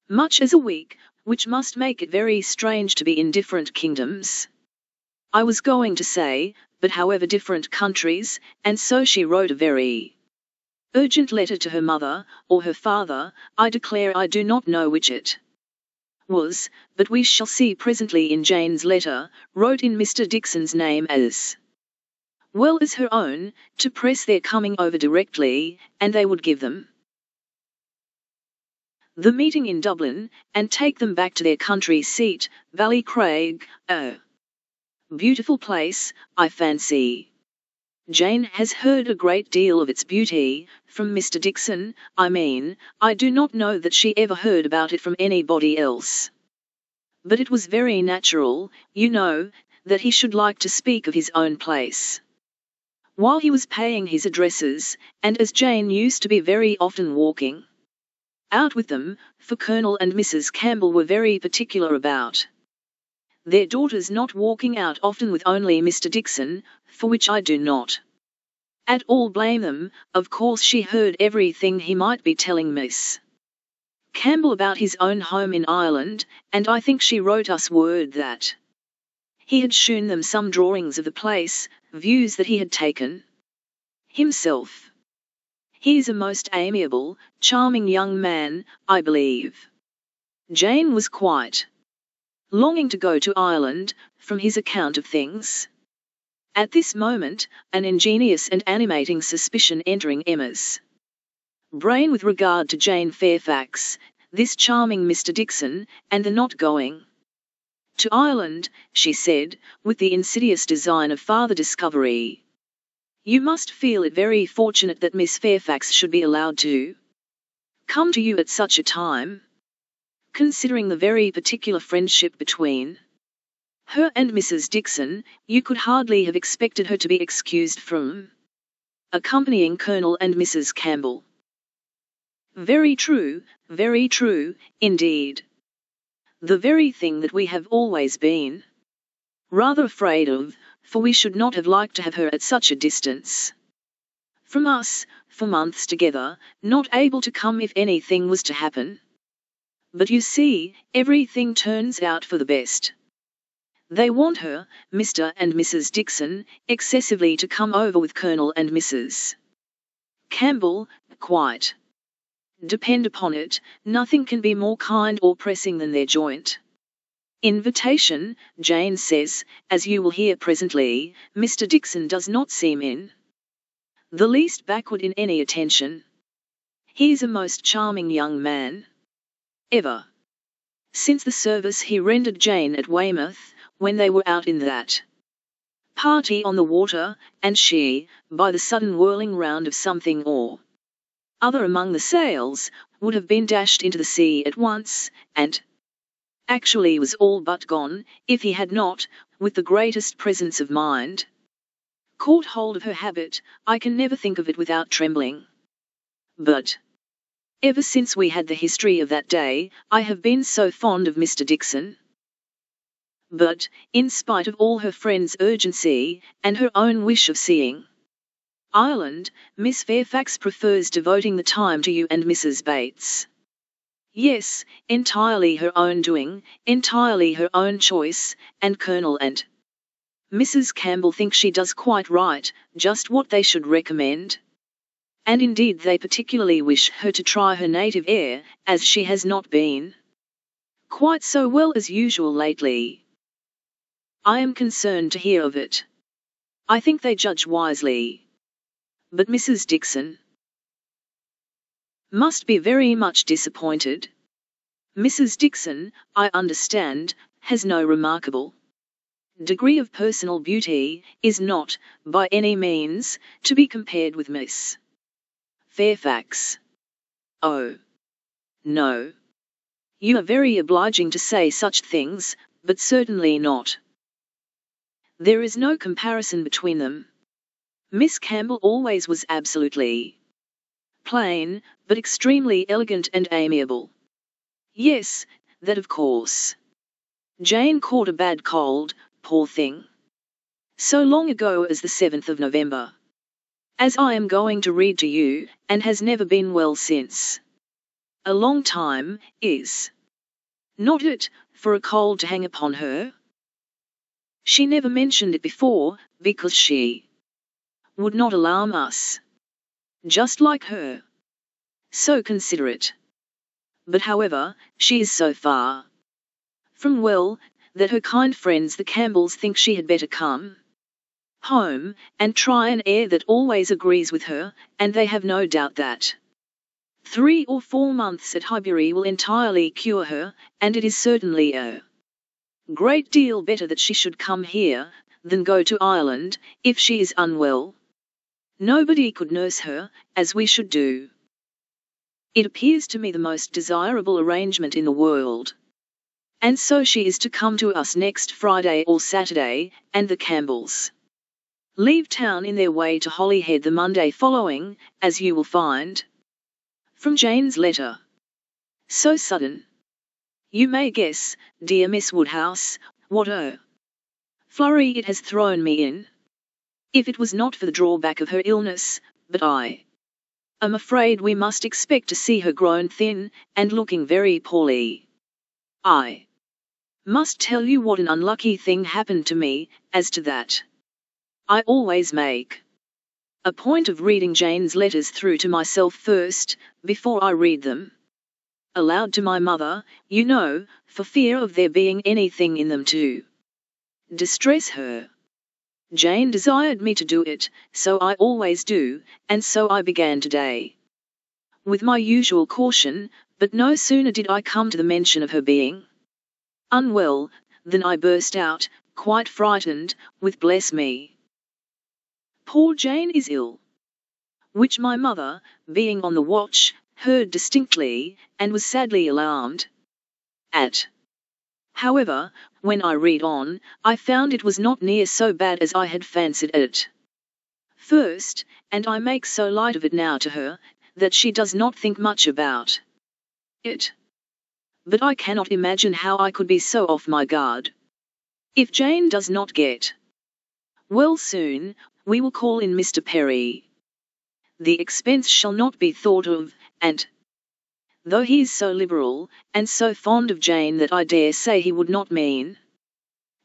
much as a week, which must make it very strange to be in different kingdoms. I was going to say, but however different countries, and so she wrote a very urgent letter to her mother, or her father, I declare I do not know which it was, but we shall see presently. In Jane's letter, wrote in Mr. Dixon's name as well as her own, to press their coming over directly, and they would give them the meeting in Dublin, and take them back to their country seat, Ballycraig, a beautiful place, I fancy. Jane has heard a great deal of its beauty, from Mr. Dixon, I mean. I do not know that she ever heard about it from anybody else. But it was very natural, you know, that he should like to speak of his own place while he was paying his addresses, and as Jane used to be very often walking out with them, for Colonel and Mrs. Campbell were very particular about their daughters not walking out often with only Mr. Dixon, for which I do not at all blame them. Of course she heard everything he might be telling Miss Campbell about his own home in Ireland, and I think she wrote us word that he had shewn them some drawings of the place, views that he had taken himself. He is a most amiable, charming young man, I believe. Jane was quite longing to go to Ireland, from his account of things. At this moment, an ingenious and animating suspicion entering Emma's brain with regard to Jane Fairfax, this charming Mr. Dixon, and the not going to Ireland, she said, with the insidious design of farther discovery. You must feel it very fortunate that Miss Fairfax should be allowed to come to you at such a time, considering the very particular friendship between her and Mrs. Dixon. You could hardly have expected her to be excused from accompanying Colonel and Mrs. Campbell. Very true, indeed. The very thing that we have always been rather afraid of, for we should not have liked to have her at such a distance from us, for months together, not able to come if anything was to happen. But you see, everything turns out for the best. They want her, Mr. and Mrs. Dixon, excessively to come over with Colonel and Mrs. Campbell, quite. Depend upon it, nothing can be more kind or pressing than their joint invitation. Jane says, as you will hear presently, Mr. Dixon does not seem in the least backward in any attention. He is a most charming young man. Ever since the service he rendered Jane at Weymouth, when they were out in that party on the water, and she, by the sudden whirling round of something or other among the sails, would have been dashed into the sea at once, and actually was all but gone, if he had not, with the greatest presence of mind, caught hold of her habit. I can never think of it without trembling. But ever since we had the history of that day, I have been so fond of Mr. Dixon. But, in spite of all her friend's urgency, and her own wish of seeing Ireland, Miss Fairfax prefers devoting the time to you and Mrs. Bates. Yes, entirely her own doing, entirely her own choice, and Colonel and Mrs. Campbell think she does quite right, just what they should recommend. And indeed they particularly wish her to try her native air, as she has not been quite so well as usual lately. I am concerned to hear of it. I think they judge wisely. But Mrs. Dixon must be very much disappointed. Mrs. Dixon, I understand, has no remarkable degree of personal beauty, is not, by any means, to be compared with Miss Fairfax. Oh, no. You are very obliging to say such things, but certainly not. There is no comparison between them. Miss Campbell always was absolutely plain, but extremely elegant and amiable. Yes, that of course. Jane caught a bad cold, poor thing. So long ago as the 7th of November. As I am going to read to you, and has never been well since. A long time, is not it, for a cold to hang upon her? She never mentioned it before, because she would not alarm us. Just like her. So considerate. But however, she is so far from well, that her kind friends the Campbells think she had better come home, and try an air that always agrees with her, and they have no doubt that 3 or 4 months at Highbury will entirely cure her, and it is certainly a great deal better that she should come here, than go to Ireland, if she is unwell. Nobody could nurse her, as we should do. It appears to me the most desirable arrangement in the world. And so she is to come to us next Friday or Saturday, and the Campbells leave town in their way to Holyhead the Monday following, as you will find from Jane's letter. So sudden. You may guess, dear Miss Woodhouse, what a flurry it has thrown me in. If it was not for the drawback of her illness, but I am afraid we must expect to see her grown thin, and looking very poorly. I must tell you what an unlucky thing happened to me, as to that. I always make a point of reading Jane's letters through to myself first, before I read them aloud to my mother, you know, for fear of there being anything in them to distress her. Jane desired me to do it, so I always do, and so I began today. With my usual caution, but no sooner did I come to the mention of her being unwell, than I burst out, quite frightened, with bless me. Poor Jane is ill. Which my mother, being on the watch, heard distinctly, and was sadly alarmed at. However, when I read on, I found it was not near so bad as I had fancied it first, and I make so light of it now to her, that she does not think much about it. But I cannot imagine how I could be so off my guard. If Jane does not get well soon, we will call in Mr. Perry. The expense shall not be thought of, and though he is so liberal, and so fond of Jane that I dare say he would not mean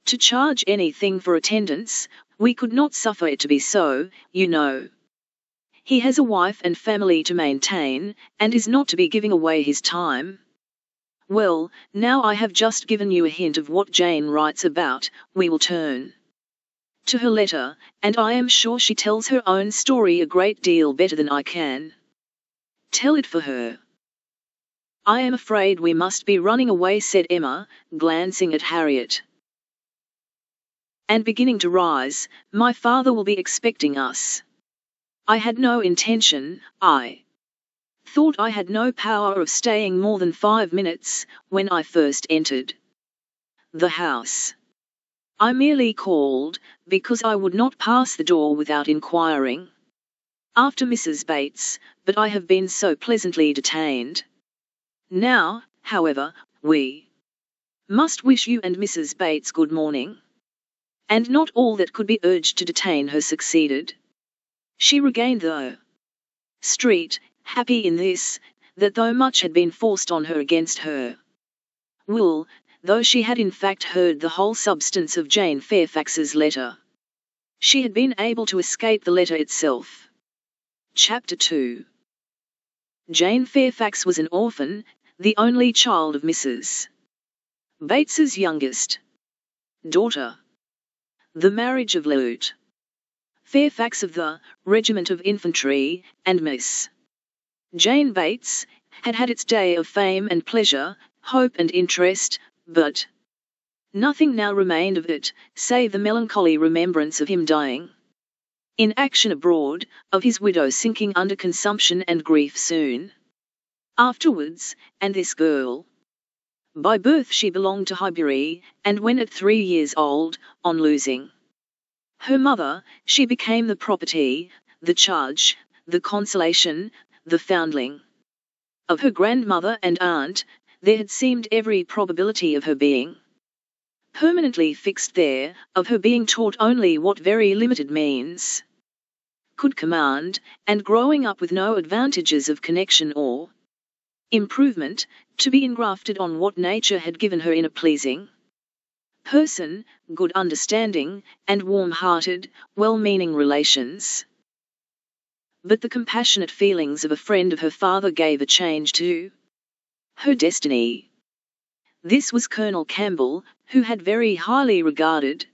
to charge anything for attendance, we could not suffer it to be so, you know. He has a wife and family to maintain, and is not to be giving away his time. Well, now I have just given you a hint of what Jane writes about, we will turn to her letter, and I am sure she tells her own story a great deal better than I can tell it for her. I am afraid we must be running away, said Emma, glancing at Harriet, and beginning to rise. My father will be expecting us. I had no intention, I thought I had no power of staying more than 5 minutes, when I first entered the house. I merely called, because I would not pass the door without inquiring after Mrs. Bates, but I have been so pleasantly detained. Now, however, we must wish you and Mrs. Bates good morning. And not all that could be urged to detain her succeeded. She regained the street, happy in this, that though much had been forced on her against her will, though she had in fact heard the whole substance of Jane Fairfax's letter, she had been able to escape the letter itself. Chapter 2. Jane Fairfax was an orphan, the only child of Mrs. Bates's youngest daughter. The marriage of Lieut. Fairfax of the Regiment of Infantry, and Miss Jane Bates, had had its day of fame and pleasure, hope and interest, but Nothing now remained of it, save the melancholy remembrance of him dying in action abroad, of his widow sinking under consumption and grief soon afterwards, and this girl. By birth she belonged to Highbury, and when at 3 years old, on losing her mother, she became the property, the charge, the consolation, the foundling of her grandmother and aunt. There had seemed every probability of her being permanently fixed there, of her being taught only what very limited means could command, and growing up with no advantages of connection or improvement, to be engrafted on what nature had given her in a pleasing person, good understanding, and warm-hearted, well-meaning relations. But the compassionate feelings of a friend of her father gave a change to her destiny. This was Colonel Campbell, who had very highly regarded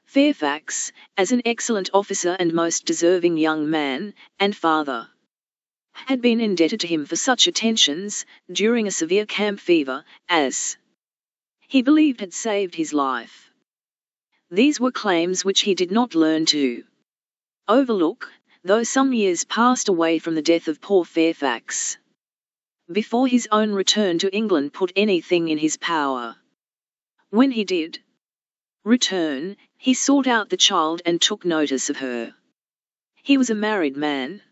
Fairfax as an excellent officer and most deserving young man, and father had been indebted to him for such attentions, during a severe camp fever, as he believed had saved his life. These were claims which he did not learn to overlook, though some years passed away from the death of poor Fairfax before his own return to England put anything in his power. When he did return, he sought out the child and took notice of her. He was a married man,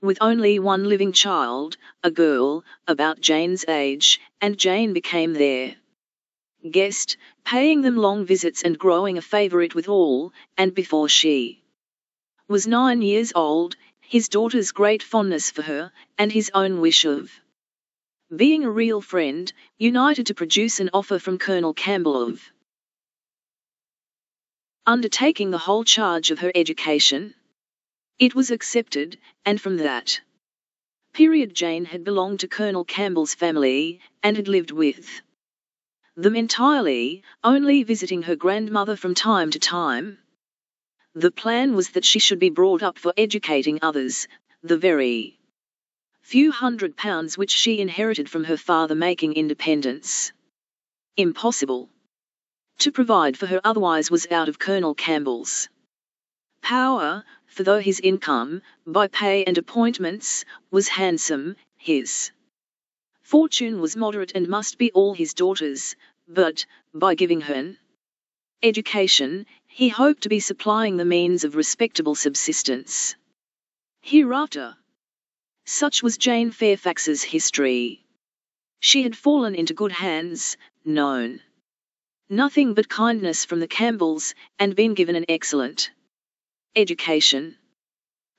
with only one living child, a girl, about Jane's age, and Jane became their guest, paying them long visits and growing a favourite with all, and before she was 9 years old, his daughter's great fondness for her, and his own wish of being a real friend, united to produce an offer from Colonel Campbell of undertaking the whole charge of her education. It was accepted, and from that period Jane had belonged to Colonel Campbell's family, and had lived with them entirely, only visiting her grandmother from time to time. The plan was that she should be brought up for educating others, the very few £100 which she inherited from her father making independence impossible to provide for her, otherwise was out of Colonel Campbell's power, for though his income, by pay and appointments, was handsome, his fortune was moderate and must be all his daughter's, but, by giving her an education, he hoped to be supplying the means of respectable subsistence hereafter. Such was Jane Fairfax's history. She had fallen into good hands, known nothing but kindness from the Campbells, and been given an excellent education.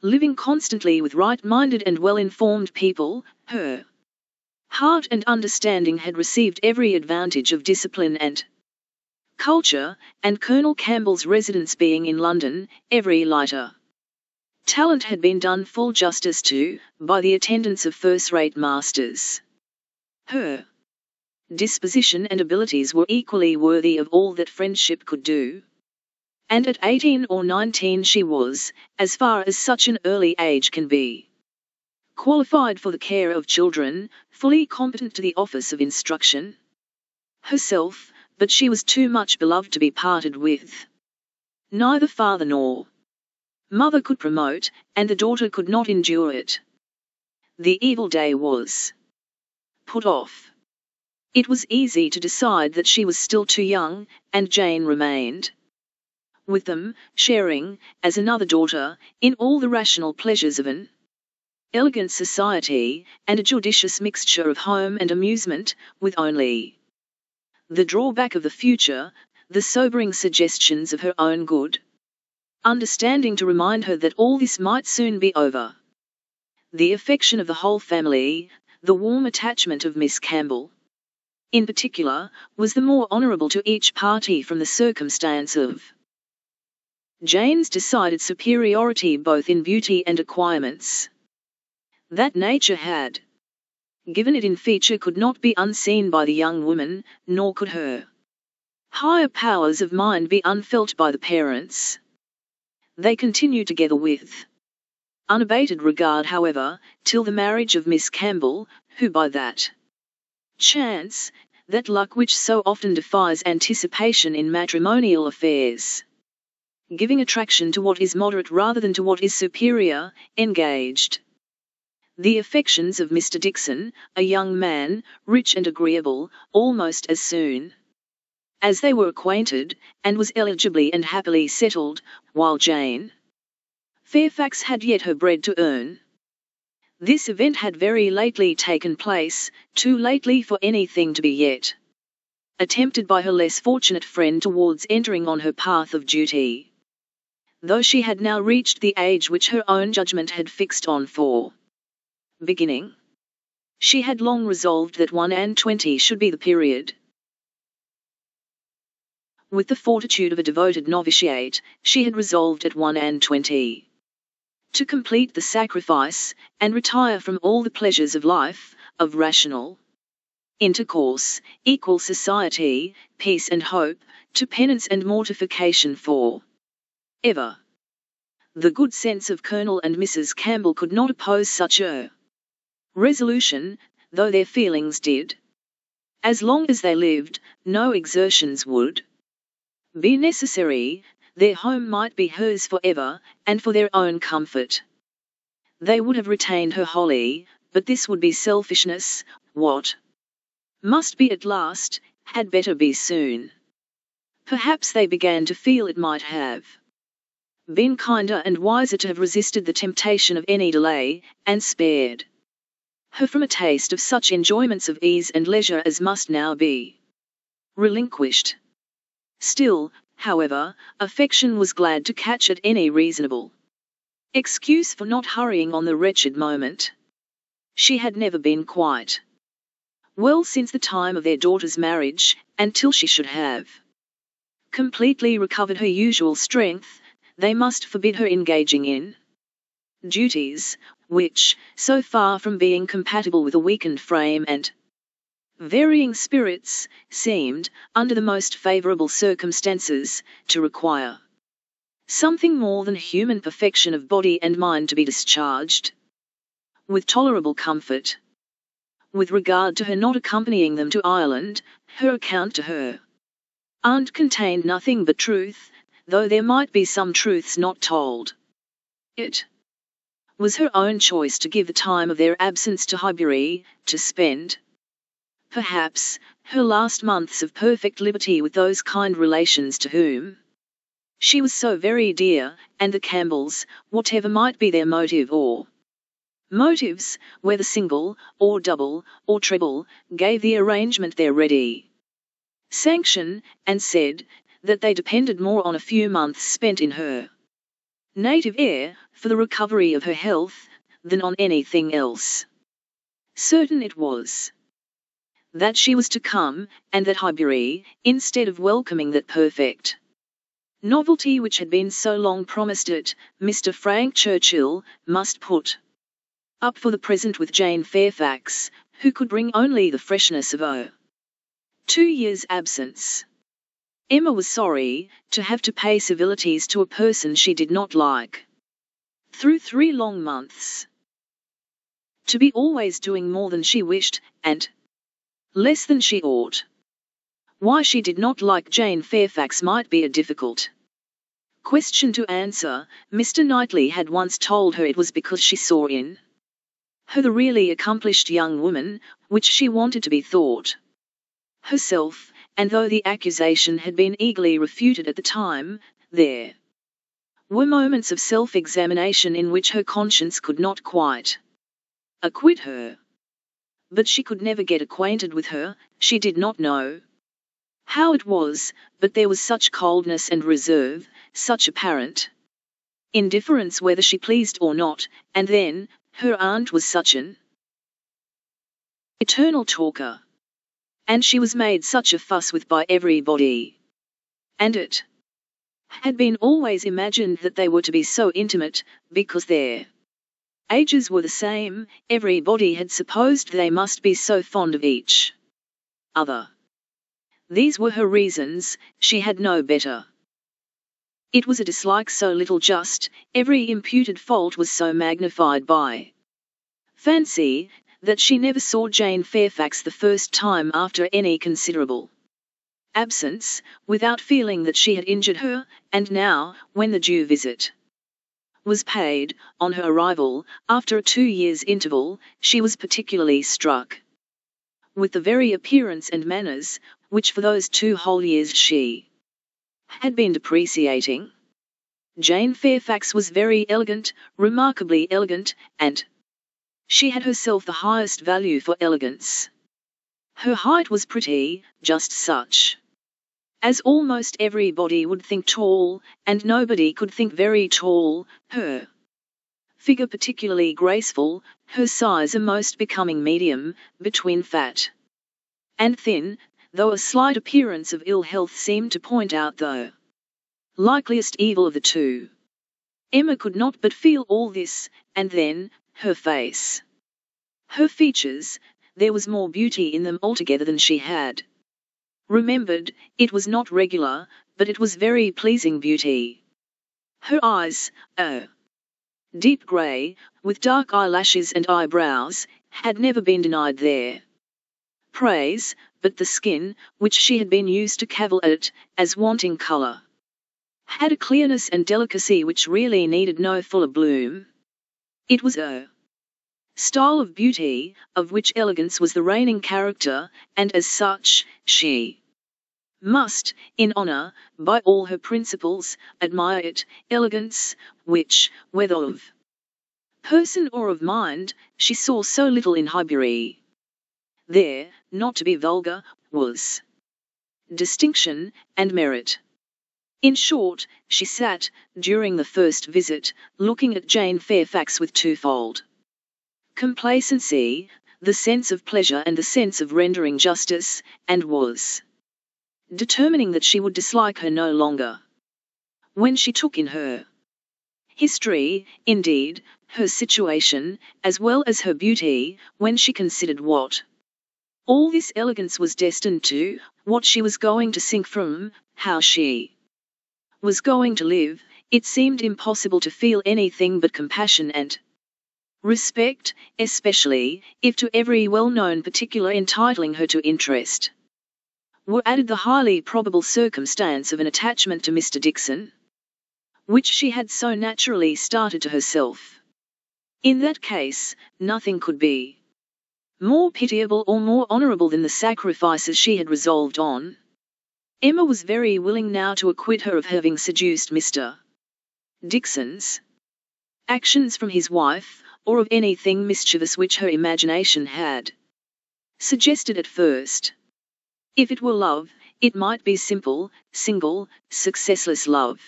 Living constantly with right-minded and well-informed people, her heart and understanding had received every advantage of discipline and culture, and Colonel Campbell's residence being in London, every lighter talent had been done full justice to, by the attendance of first-rate masters. Her disposition and abilities were equally worthy of all that friendship could do. And at 18 or 19 she was, as far as such an early age can be, qualified for the care of children, fully competent to the office of instruction herself, but she was too much beloved to be parted with. Neither father nor mother could promote, and the daughter could not endure it. The evil day was put off. It was easy to decide that she was still too young, and Jane remained with them, sharing, as another daughter, in all the rational pleasures of an elegant society, and a judicious mixture of home and amusement, with only the drawback of the future, the sobering suggestions of her own good understanding to remind her that all this might soon be over. The affection of the whole family, the warm attachment of Miss Campbell, in particular, was the more honourable to each party from the circumstance of Jane's decided superiority both in beauty and acquirements. That nature had given it in feature could not be unseen by the young woman, nor could her higher powers of mind be unfelt by the parents. They continued together with unabated regard, however, till the marriage of Miss Campbell, who by that chance that luck which so often defies anticipation in matrimonial affairs. Giving attraction to what is moderate rather than to what is superior, engaged. The affections of Mr. Dixon, a young man, rich and agreeable, almost as soon as they were acquainted, and was eligibly and happily settled, while Jane Fairfax had yet her bread to earn. This event had very lately taken place, too lately for anything to be yet attempted by her less fortunate friend towards entering on her path of duty. Though she had now reached the age which her own judgment had fixed on for beginning, she had long resolved that 1–20 should be the period. With the fortitude of a devoted novitiate, she had resolved at 1–20 to complete the sacrifice, and retire from all the pleasures of life, of rational intercourse, equal society, peace and hope, to penance and mortification for ever. The good sense of Colonel and Mrs. Campbell could not oppose such a resolution, though their feelings did. As long as they lived, no exertions would be necessary, their home might be hers for ever, and for their own comfort they would have retained her wholly, but this would be selfishness. What must be at last, had better be soon. Perhaps they began to feel it might have been kinder and wiser to have resisted the temptation of any delay, and spared her from a taste of such enjoyments of ease and leisure as must now be relinquished. Still, however, affection was glad to catch at any reasonable excuse for not hurrying on the wretched moment. She had never been quite well since the time of their daughter's marriage, and till she should have completely recovered her usual strength, they must forbid her engaging in duties which, so far from being compatible with a weakened frame and varying spirits, seemed, under the most favourable circumstances, to require something more than human perfection of body and mind to be discharged with tolerable comfort. With regard to her not accompanying them to Ireland, her account to her aunt contained nothing but truth, though there might be some truths not told. It was her own choice to give the time of their absence to Highbury, to spend perhaps her last months of perfect liberty with those kind relations to whom she was so very dear, and the Campbells, whatever might be their motive or motives, whether single, or double, or treble, gave the arrangement their ready sanction, and said that they depended more on a few months spent in her native air, for the recovery of her health, than on anything else. Certain it was that she was to come, and that Highbury, instead of welcoming that perfect novelty which had been so long promised it, Mr. Frank Churchill, must put up for the present with Jane Fairfax, who could bring only the freshness of 2 years' absence. Emma was sorry to have to pay civilities to a person she did not like through 3 long months. To be always doing more than she wished, and less than she ought. Why she did not like Jane Fairfax might be a difficult question to answer. Mr. Knightley had once told her it was because she saw in her the really accomplished young woman, which she wanted to be thought herself, and though the accusation had been eagerly refuted at the time, there were moments of self-examination in which her conscience could not quite acquit her. But she could never get acquainted with her. She did not know how it was, but there was such coldness and reserve, such apparent indifference whether she pleased or not, and then, her aunt was such an eternal talker, and she was made such a fuss with by everybody, and it had been always imagined that they were to be so intimate, because their ages were the same. Everybody had supposed they must be so fond of each other. These were her reasons, she had no better. It was a dislike so little just, every imputed fault was so magnified by fancy, that she never saw Jane Fairfax the first time after any considerable absence, without feeling that she had injured her, and now, when the due visit was paid, on her arrival, after a 2 years' interval, she was particularly struck with the very appearance and manners, which for those 2 whole years she had been depreciating. Jane Fairfax was very elegant, remarkably elegant, and she had herself the highest value for elegance. Her height was pretty, just such as almost everybody would think tall, and nobody could think very tall, her figure particularly graceful, her size a most becoming medium, between fat and thin, though a slight appearance of ill health seemed to point out the likeliest evil of the two. Emma could not but feel all this, and then, her face. Her features, there was more beauty in them altogether than she had remembered. It was not regular, but it was very pleasing beauty. Her eyes, deep grey, with dark eyelashes and eyebrows, had never been denied their praise, but the skin, which she had been used to cavil at, as wanting colour, had a clearness and delicacy which really needed no fuller bloom. It was a style of beauty, of which elegance was the reigning character, and as such, she must, in honour, by all her principles, admire it, elegance, which, whether of person or of mind, she saw so little in Highbury. There, not to be vulgar, was distinction, and merit. In short, she sat, during the first visit, looking at Jane Fairfax with twofold complacency, the sense of pleasure and the sense of rendering justice, and was determining that she would dislike her no longer. When she took in her history, indeed, her situation, as well as her beauty, when she considered what all this elegance was destined to, what she was going to sink from, how she was going to live, it seemed impossible to feel anything but compassion and respect, especially, if to every well-known particular entitling her to interest were added the highly probable circumstance of an attachment to Mr. Dickson, which she had so naturally started to herself. In that case, nothing could be more pitiable or more honourable than the sacrifices she had resolved on. Emma was very willing now to acquit her of having seduced Mr. Dickson's actions from his wife, or of anything mischievous which her imagination had suggested at first. If it were love, it might be simple, single, successless love.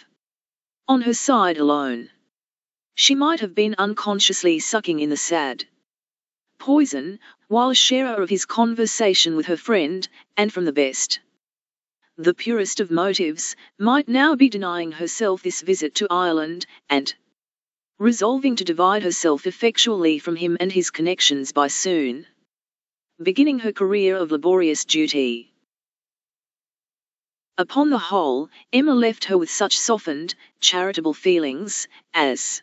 On her side alone, she might have been unconsciously sucking in the sad poison, while a sharer of his conversation with her friend, and from the best, the purest of motives, might now be denying herself this visit to Ireland, and resolving to divide herself effectually from him and his connections by soon beginning her career of laborious duty. Upon the whole, Emma left her with such softened, charitable feelings, as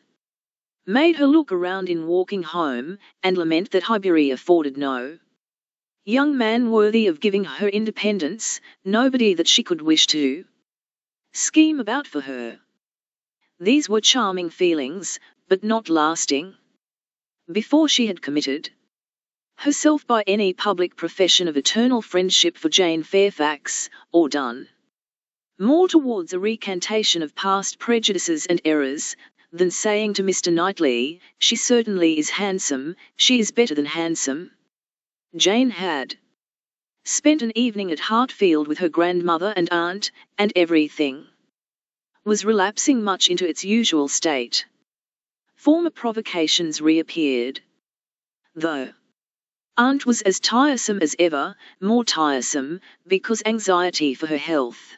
made her look around in walking home, and lament that Highbury afforded no young man worthy of giving her independence, nobody that she could wish to scheme about for her. These were charming feelings, but not lasting. Before she had committed herself by any public profession of eternal friendship for Jane Fairfax, or done more towards a recantation of past prejudices and errors, than saying to Mr. Knightley, "She certainly is handsome, she is better than handsome." Jane had spent an evening at Hartfield with her grandmother and aunt, and everything was relapsing much into its usual state. Former provocations reappeared. Though aunt was as tiresome as ever, more tiresome, because anxiety for her health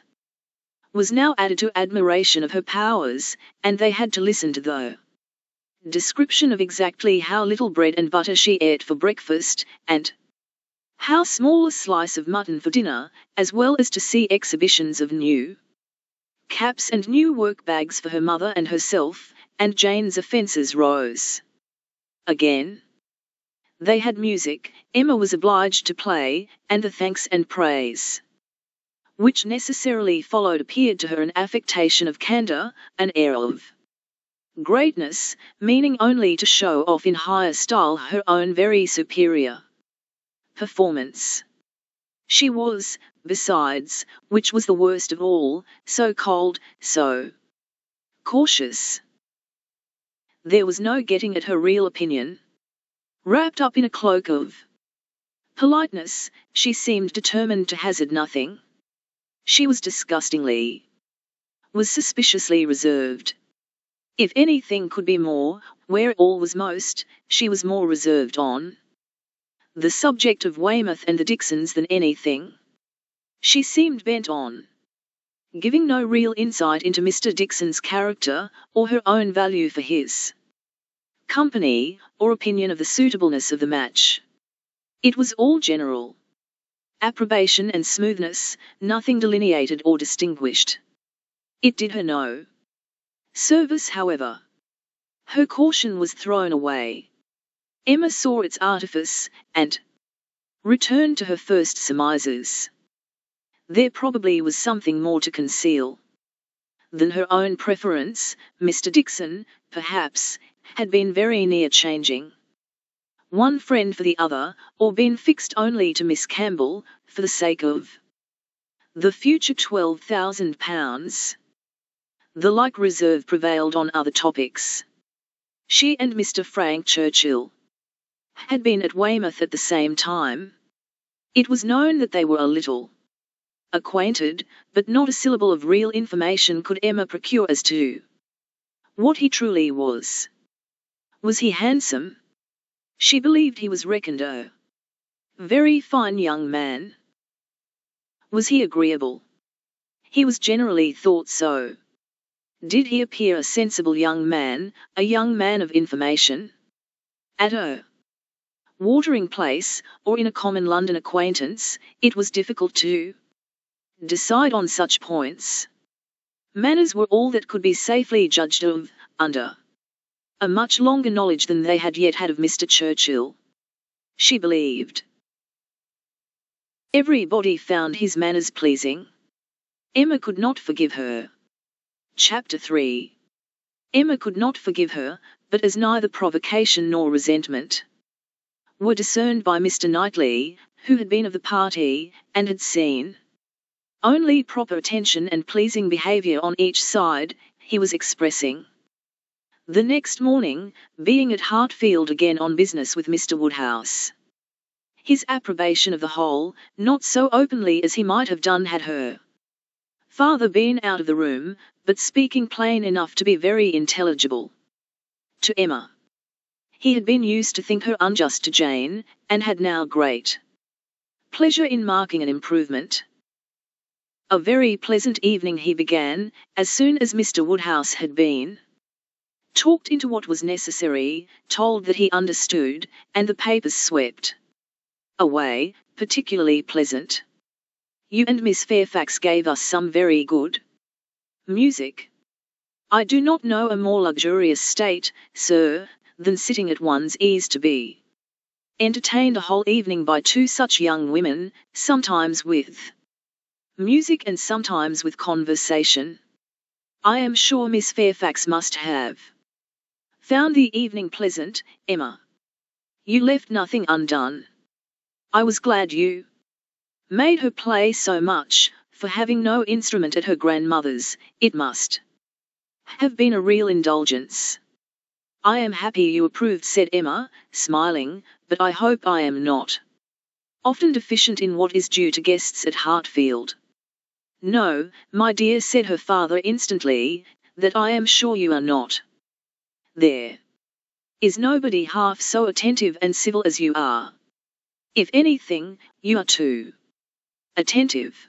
was now added to admiration of her powers, and they had to listen to the description of exactly how little bread and butter she ate for breakfast, and how small a slice of mutton for dinner, as well as to see exhibitions of new caps and new work-bags for her mother and herself, and Jane's offences rose again. They had music, Emma was obliged to play, and the thanks and praise which necessarily followed appeared to her an affectation of candour, an air of greatness, meaning only to show off in higher style her own very superior performance. She was, besides, which was the worst of all, so cold, so cautious. There was no getting at her real opinion. Wrapped up in a cloak of politeness, she seemed determined to hazard nothing. She was suspiciously reserved. If anything could be more, where all was most, she was more reserved on the subject of Weymouth and the Dixons than anything. She seemed bent on giving no real insight into Mr. Dixon's character, or her own value for his company, or opinion of the suitableness of the match. It was all general approbation and smoothness, nothing delineated or distinguished. It did her no service, however. Her caution was thrown away. Emma saw its artifice, and returned to her first surmises. There probably was something more to conceal than her own preference. Mr. Dixon, perhaps, had been very near changing one friend for the other, or been fixed only to Miss Campbell, for the sake of the future £12,000. The like reserve prevailed on other topics. She and Mr. Frank Churchill had been at Weymouth at the same time. It was known that they were a little acquainted, but not a syllable of real information could Emma procure as to what he truly was. Was he handsome? She believed he was reckoned a very fine young man. Was he agreeable? He was generally thought so. Did he appear a sensible young man, a young man of information? At a watering place, or in a common London acquaintance, it was difficult to decide on such points. Manners were all that could be safely judged of, under a much longer knowledge than they had yet had of Mr. Churchill. She believed everybody found his manners pleasing. Emma could not forgive her. Chapter 3. Emma could not forgive her, but as neither provocation nor resentment were discerned by Mr. Knightley, who had been of the party, and had seen only proper attention and pleasing behaviour on each side, he was expressing the next morning, being at Hartfield again on business with Mr. Woodhouse, his approbation of the whole, not so openly as he might have done had her father been out of the room, but speaking plain enough to be very intelligible to Emma. He had been used to think her unjust to Jane, and had now great pleasure in marking an improvement. A very pleasant evening he began, as soon as Mr. Woodhouse had been talked into what was necessary, told that he understood, and the papers swept away, particularly pleasant. You and Miss Fairfax gave us some very good music. I do not know a more luxurious state, sir, than sitting at one's ease to be entertained a whole evening by two such young women, sometimes with music and sometimes with conversation. I am sure Miss Fairfax must have found the evening pleasant, Emma. You left nothing undone. I was glad you made her play so much, for having no instrument at her grandmother's, it must have been a real indulgence. I am happy you approved, said Emma, smiling, but I hope I am not often deficient in what is due to guests at Hartfield. No, my dear, said her father instantly, that I am sure you are not. There is nobody half so attentive and civil as you are. If anything, you are too attentive.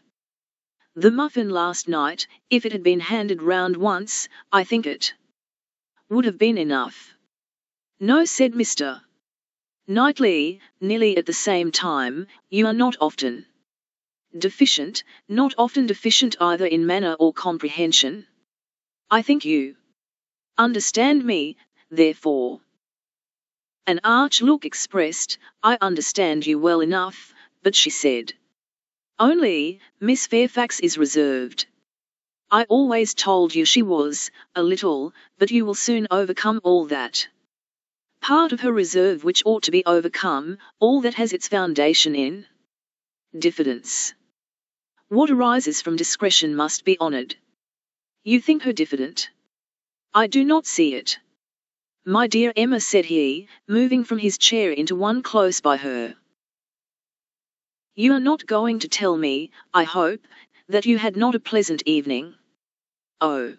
The muffin last night, if it had been handed round once, I think it would have been enough. No, said Mr. Knightley, nearly at the same time, you are not often deficient, not often deficient either in manner or comprehension. I think you understand me, therefore. An arch look expressed, "I understand you well enough," but she said, "Only, Miss Fairfax is reserved. I always told you she was, a little, but you will soon overcome all that." Part of her reserve which ought to be overcome, all that has its foundation in diffidence. What arises from discretion must be honoured. You think her diffident? I do not see it. "My dear Emma," said he, moving from his chair into one close by her. "You are not going to tell me, I hope, that you had not a pleasant evening?" "Oh,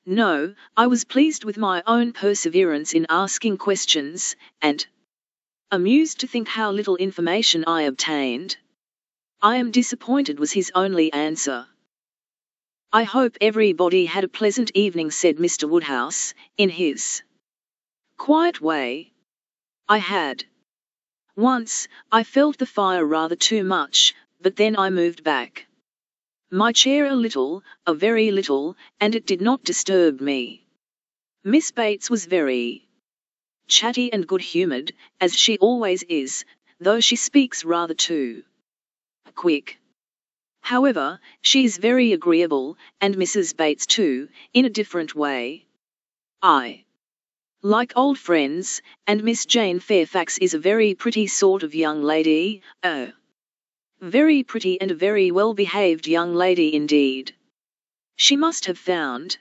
no, I was pleased with my own perseverance in asking questions, and amused to think how little information I obtained." "I am disappointed," was his only answer. "I hope everybody had a pleasant evening," said Mr. Woodhouse, in his quiet way. "I had. Once, I felt the fire rather too much, but then I moved back my chair a little, a very little, and it did not disturb me." Miss Bates was very chatty and good-humoured, as she always is, though she speaks rather too quick. However, she is very agreeable, and Mrs. Bates too, in a different way. I like old friends, and Miss Jane Fairfax is a very pretty sort of young lady, very pretty and a very well-behaved young lady indeed. She must have found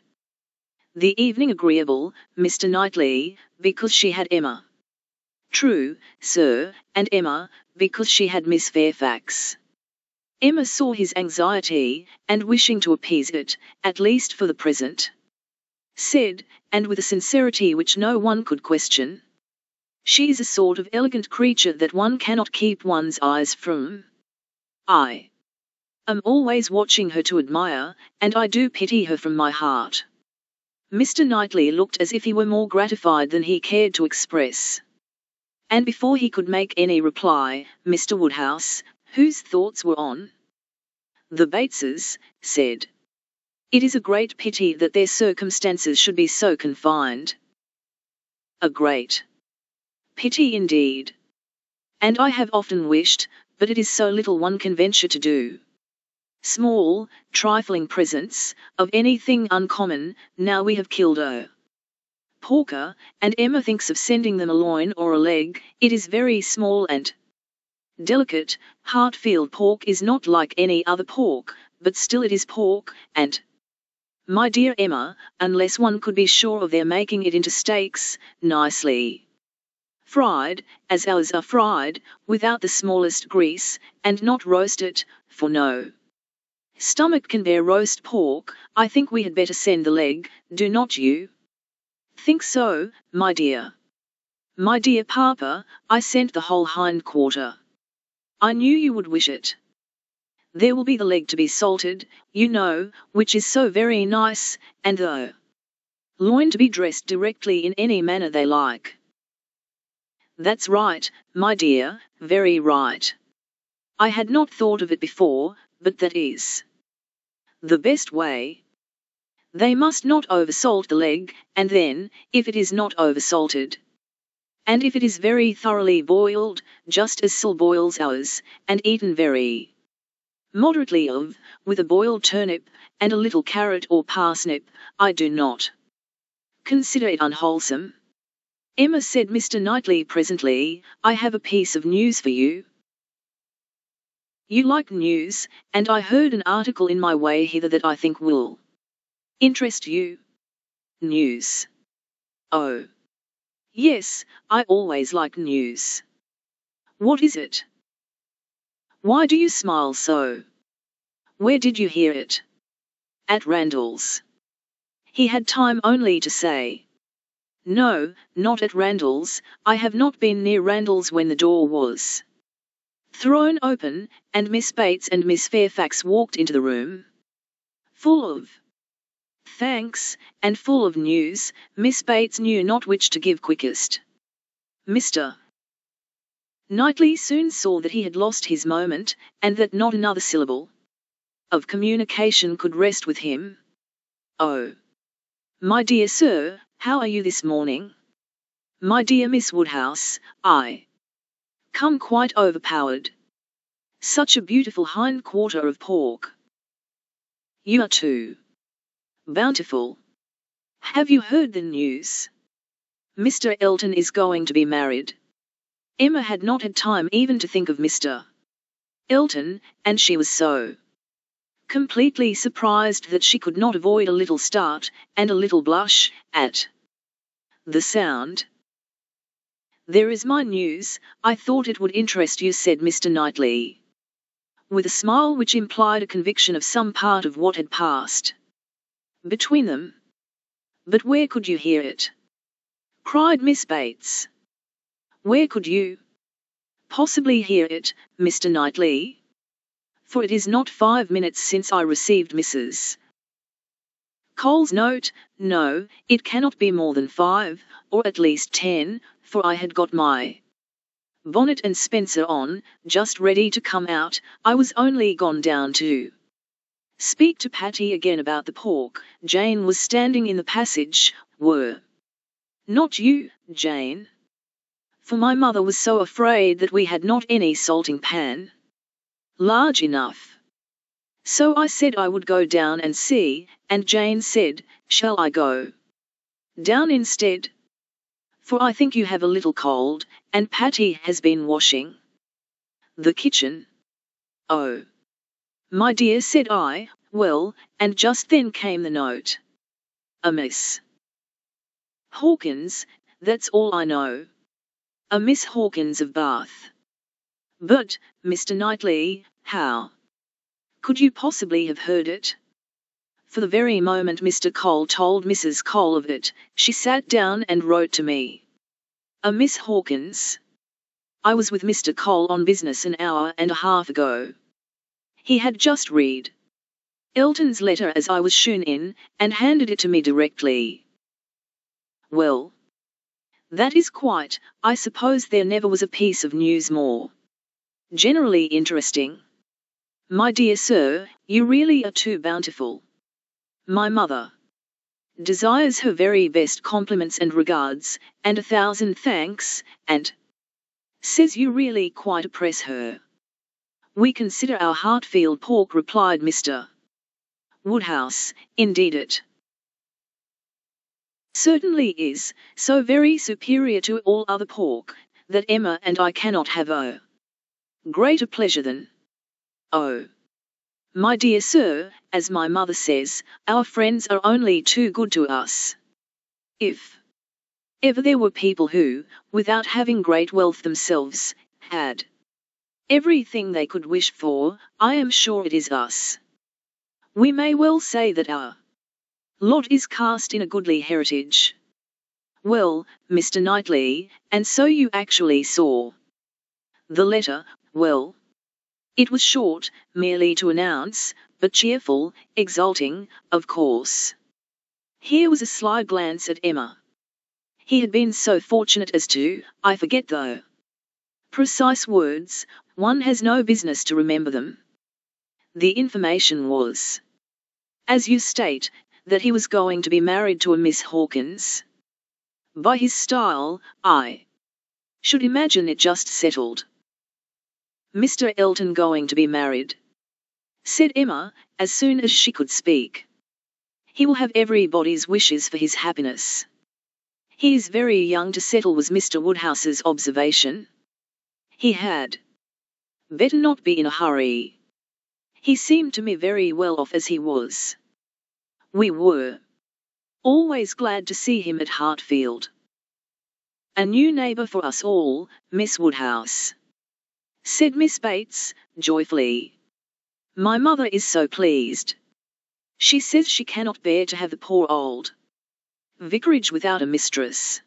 the evening agreeable, Mr. Knightley, because she had Emma. True, sir, and Emma, because she had Miss Fairfax. Emma saw his anxiety, and wishing to appease it, at least for the present, said, and with a sincerity which no one could question, "She is a sort of elegant creature that one cannot keep one's eyes from. I am always watching her to admire, and I do pity her from my heart." Mr. Knightley looked as if he were more gratified than he cared to express. And before he could make any reply, Mr. Woodhouse, whose thoughts were on the Bateses, said, "It is a great pity that their circumstances should be so confined." "A great pity indeed. And I have often wished, but it is so little one can venture to do. Small, trifling presents, of anything uncommon, now we have killed a porker, and Emma thinks of sending them a loin or a leg. It is very small and delicate. Hartfield pork is not like any other pork, but still it is pork, and, my dear Emma, unless one could be sure of their making it into steaks, nicely fried, as ours are fried, without the smallest grease, and not roasted, for no stomach can bear roast pork, I think we had better send the leg, do not you think so, my dear?" "My dear papa, I sent the whole hind quarter. I knew you would wish it. There will be the leg to be salted, you know, which is so very nice, and the loin to be dressed directly in any manner they like." "That's right, my dear, very right. I had not thought of it before, but that is the best way. They must not oversalt the leg, and then, if it is not oversalted, and if it is very thoroughly boiled, just as Sil boils ours, and eaten very moderately with a boiled turnip, and a little carrot or parsnip, I do not consider it unwholesome." "Emma," said Mr. Knightley presently, "I have a piece of news for you." "You like news, and I heard an article in my way hither that I think will interest you." "News? Oh, yes, I always like news. What is it? Why do you smile so? Where did you hear it?" "At Randall's." He had time only to say, "No, not at Randall's. I have not been near Randall's," when the door was thrown open, and Miss Bates and Miss Fairfax walked into the room. Full of thanks, and full of news, Miss Bates knew not which to give quickest. Mr. Knightley soon saw that he had lost his moment, and that not another syllable of communication could rest with him. "Oh, my dear sir, how are you this morning?" My dear Miss Woodhouse, I come quite overpowered. Such a beautiful hind quarter of pork. You are too bountiful. Have you heard the news? Mr. Elton is going to be married. Emma had not had time even to think of Mr. Elton, and she was so completely surprised that she could not avoid a little start, and a little blush, at the sound. There is my news, I thought it would interest you, said Mr. Knightley, with a smile which implied a conviction of some part of what had passed between them. But where could you hear it? Cried Miss Bates. Where could you possibly hear it, Mr. Knightley? For it is not 5 minutes since I received Mrs. Cole's note. No, it cannot be more than 5, or at least 10, for I had got my bonnet and spencer on, just ready to come out. I was only gone down to speak to Patty again about the pork. Jane was standing in the passage. Were not you, Jane? For my mother was so afraid that we had not any salting pan large enough. So I said I would go down and see, and Jane said, shall I go down instead? For I think you have a little cold, and Patty has been washing the kitchen. Oh, my dear, said I. Well, and just then came the note. A Miss Hawkins, that's all I know. A Miss Hawkins of Bath. But, Mr. Knightley, how could you possibly have heard it? For the very moment Mr. Cole told Mrs. Cole of it, she sat down and wrote to me. A Miss Hawkins. I was with Mr. Cole on business an hour and a half ago. He had just read Elton's letter as I was shewn in, and handed it to me directly. Well, that is quite, I suppose there never was a piece of news more generally interesting. My dear sir, you really are too bountiful. My mother desires her very best compliments and regards, and 1,000 thanks, and says you really quite oppress her. We consider our Hartfield pork, replied Mr. Woodhouse. Indeed it certainly is, so very superior to all other pork, that Emma and I cannot have a greater pleasure than. Oh, my dear sir, as my mother says, our friends are only too good to us. If ever there were people who, without having great wealth themselves, had everything they could wish for, I am sure it is us. We may well say that our lot is cast in a goodly heritage. Well, Mr. Knightley, and so you actually saw the letter. Well, it was short, merely to announce, but cheerful, exulting, of course. Here was a sly glance at Emma. He had been so fortunate as to, I forget the precise words, one has no business to remember them. The information was, as you state, that he was going to be married to a Miss Hawkins. By his style, I should imagine it just settled. Mr. Elton going to be married, said Emma, as soon as she could speak. He will have everybody's wishes for his happiness. He is very young to settle, was Mr. Woodhouse's observation. He had better not be in a hurry. He seemed to me very well off as he was. We were always glad to see him at Hartfield. A new neighbour for us all, Miss Woodhouse, said Miss Bates, joyfully. My mother is so pleased. She says she cannot bear to have the poor old vicarage without a mistress.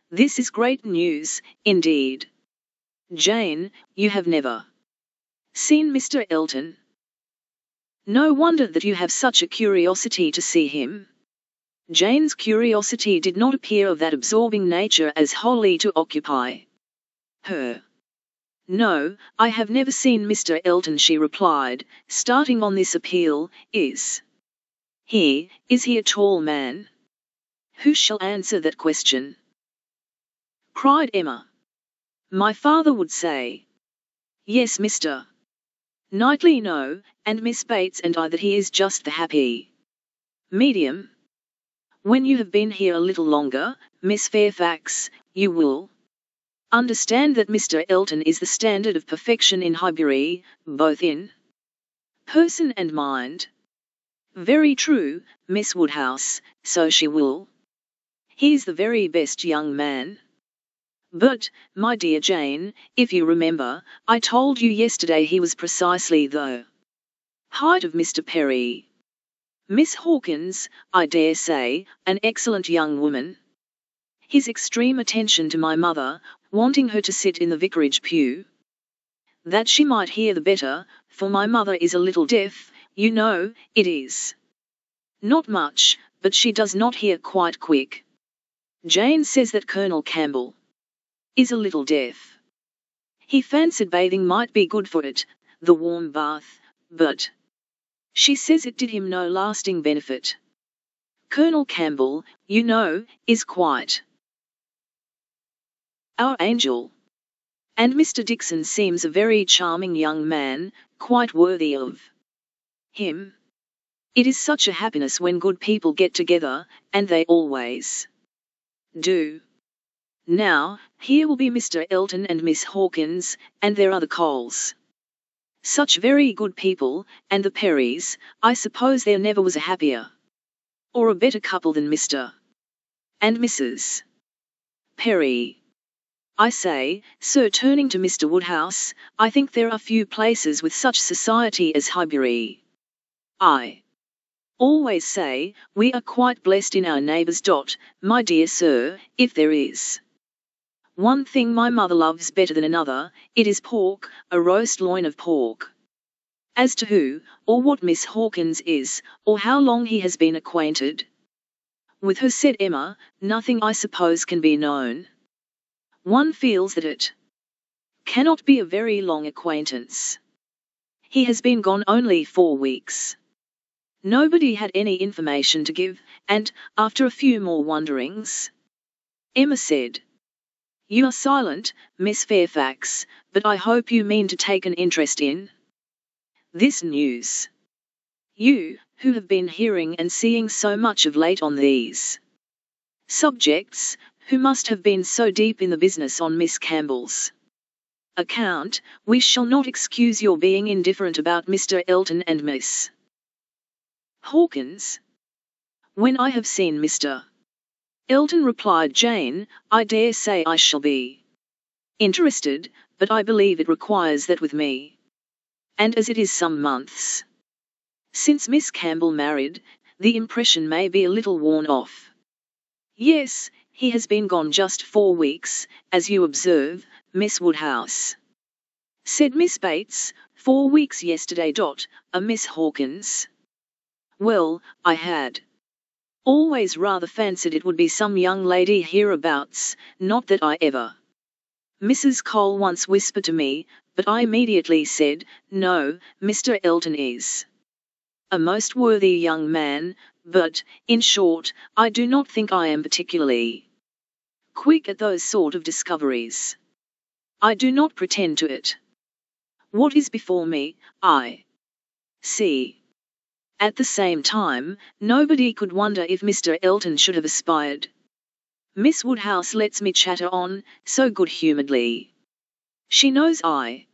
This is great news, indeed. Jane, you have never seen Mr. Elton. No wonder that you have such a curiosity to see him. Jane's curiosity did not appear of that absorbing nature as wholly to occupy her. No, I have never seen Mr. Elton, she replied, starting on this appeal. Is he a tall man? Who shall answer that question? cried Emma. My father would say. Yes, Mr. Knightley, no, and Miss Bates and I that he is just the happy medium. When you have been here a little longer, Miss Fairfax, you will understand that Mr. Elton is the standard of perfection in Highbury, both in person and mind. Very true, Miss Woodhouse, so she will. He's the very best young man. But, my dear Jane, if you remember, I told you yesterday he was precisely the height of Mr. Perry. Miss Hawkins, I dare say, an excellent young woman. His extreme attention to my mother, wanting her to sit in the vicarage pew, that she might hear the better, for my mother is a little deaf, you know, it is. Not much, but she does not hear quite quick. Jane says that Colonel Campbell is a little deaf. He fancied bathing might be good for it, the warm bath, but she says it did him no lasting benefit. Colonel Campbell, you know, is quite our angel. And Mr. Dixon seems a very charming young man, quite worthy of him. It is such a happiness when good people get together, and they always do. Now, here will be Mr. Elton and Miss Hawkins, and there are the Coles. Such very good people, and the Perrys, I suppose there never was a happier or a better couple than Mr. and Mrs. Perry. I say, sir, turning to Mr. Woodhouse, I think there are few places with such society as Highbury. I always say, we are quite blessed in our neighbours. My dear sir, if there is one thing my mother loves better than another, it is pork, a roast loin of pork. As to who, or what Miss Hawkins is, or how long he has been acquainted with her, said Emma, nothing I suppose can be known. One feels that it cannot be a very long acquaintance. He has been gone only 4 weeks. Nobody had any information to give, and, after a few more wonderings, Emma said, You are silent, Miss Fairfax, but I hope you mean to take an interest in this news. You, who have been hearing and seeing so much of late on these subjects, who must have been so deep in the business on Miss Campbell's account, we shall not excuse your being indifferent about Mr. Elton and Miss Hawkins. When I have seen Mr. Elton, replied Jane, I dare say I shall be interested, but I believe it requires that with me. And as it is some months since Miss Campbell married, the impression may be a little worn off. Yes, he has been gone just 4 weeks, as you observe, Miss Woodhouse, said Miss Bates. 4 weeks yesterday. A Miss Hawkins. Well, I had always rather fancied it would be some young lady hereabouts, not that I ever. Mrs. Cole once whispered to me, but I immediately said, No, Mr. Elton is a most worthy young man, but, in short, I do not think I am particularly quick at those sort of discoveries. I do not pretend to it. What is before me, I see. At the same time, nobody could wonder if Mr. Elton should have aspired. Miss Woodhouse lets me chatter on, so good-humouredly. She knows I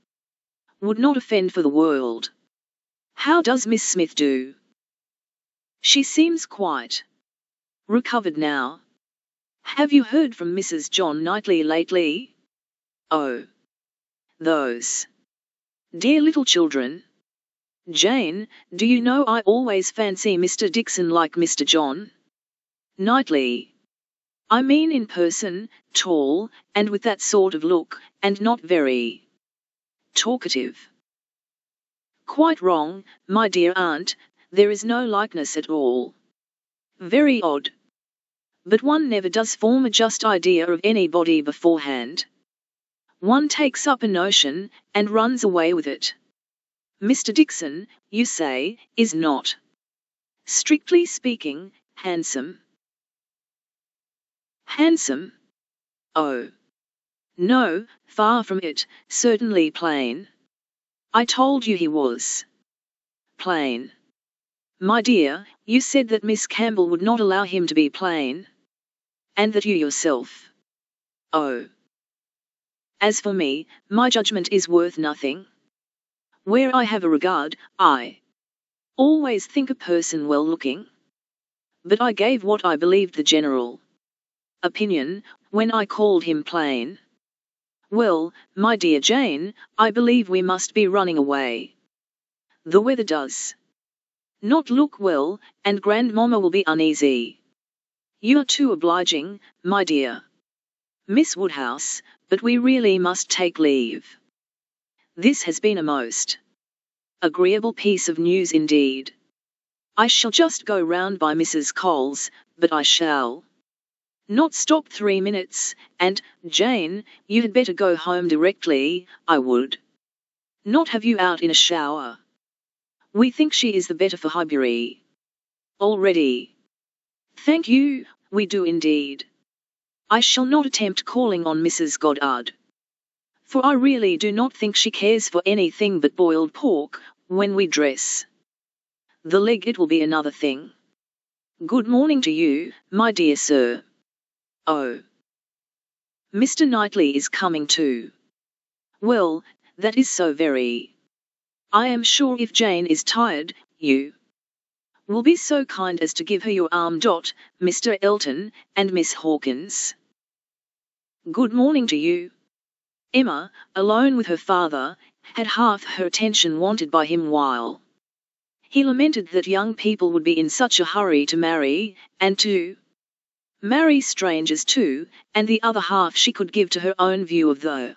would not offend for the world. How does Miss Smith do? She seems quite recovered now. Have you heard from Mrs. John Knightley lately? Oh, those dear little children. Jane, do you know I always fancy Mr. Dixon like Mr. John Knightley. I mean in person, tall, and with that sort of look, and not very talkative. Quite wrong, my dear aunt, there is no likeness at all. Very odd. But one never does form a just idea of anybody beforehand. One takes up a notion, and runs away with it. Mr. Dixon, you say, is not, strictly speaking, handsome. Handsome? Oh, No, far from it, certainly plain. I told you he was plain. My dear, you said that Miss Campbell would not allow him to be plain. And that you yourself. Oh. As for me, my judgment is worth nothing. Where I have a regard, I always think a person well-looking. But I gave what I believed the general opinion, when I called him plain. Well, my dear Jane, I believe we must be running away. The weather does not look well, and Grandmamma will be uneasy. You are too obliging, my dear Miss Woodhouse, but we really must take leave. This has been a most agreeable piece of news indeed. I shall just go round by Mrs. Cole's, but I shall not stop 3 minutes, and, Jane, you had better go home directly. I would not have you out in a shower. We think she is the better for Highbury already. Thank you, we do indeed. I shall not attempt calling on Mrs. Goddard, for I really do not think she cares for anything but boiled pork. When we dress the leg it will be another thing. Good morning to you, my dear sir. Oh, Mr. Knightley is coming too. Well, that is so very. I am sure if Jane is tired, you will be so kind as to give her your arm. Mr. Elton, and Miss Hawkins. Good morning to you. Emma, alone with her father, had half her attention wanted by him while he lamented that young people would be in such a hurry to marry, and to marry strangers too, and the other half she could give to her own view of the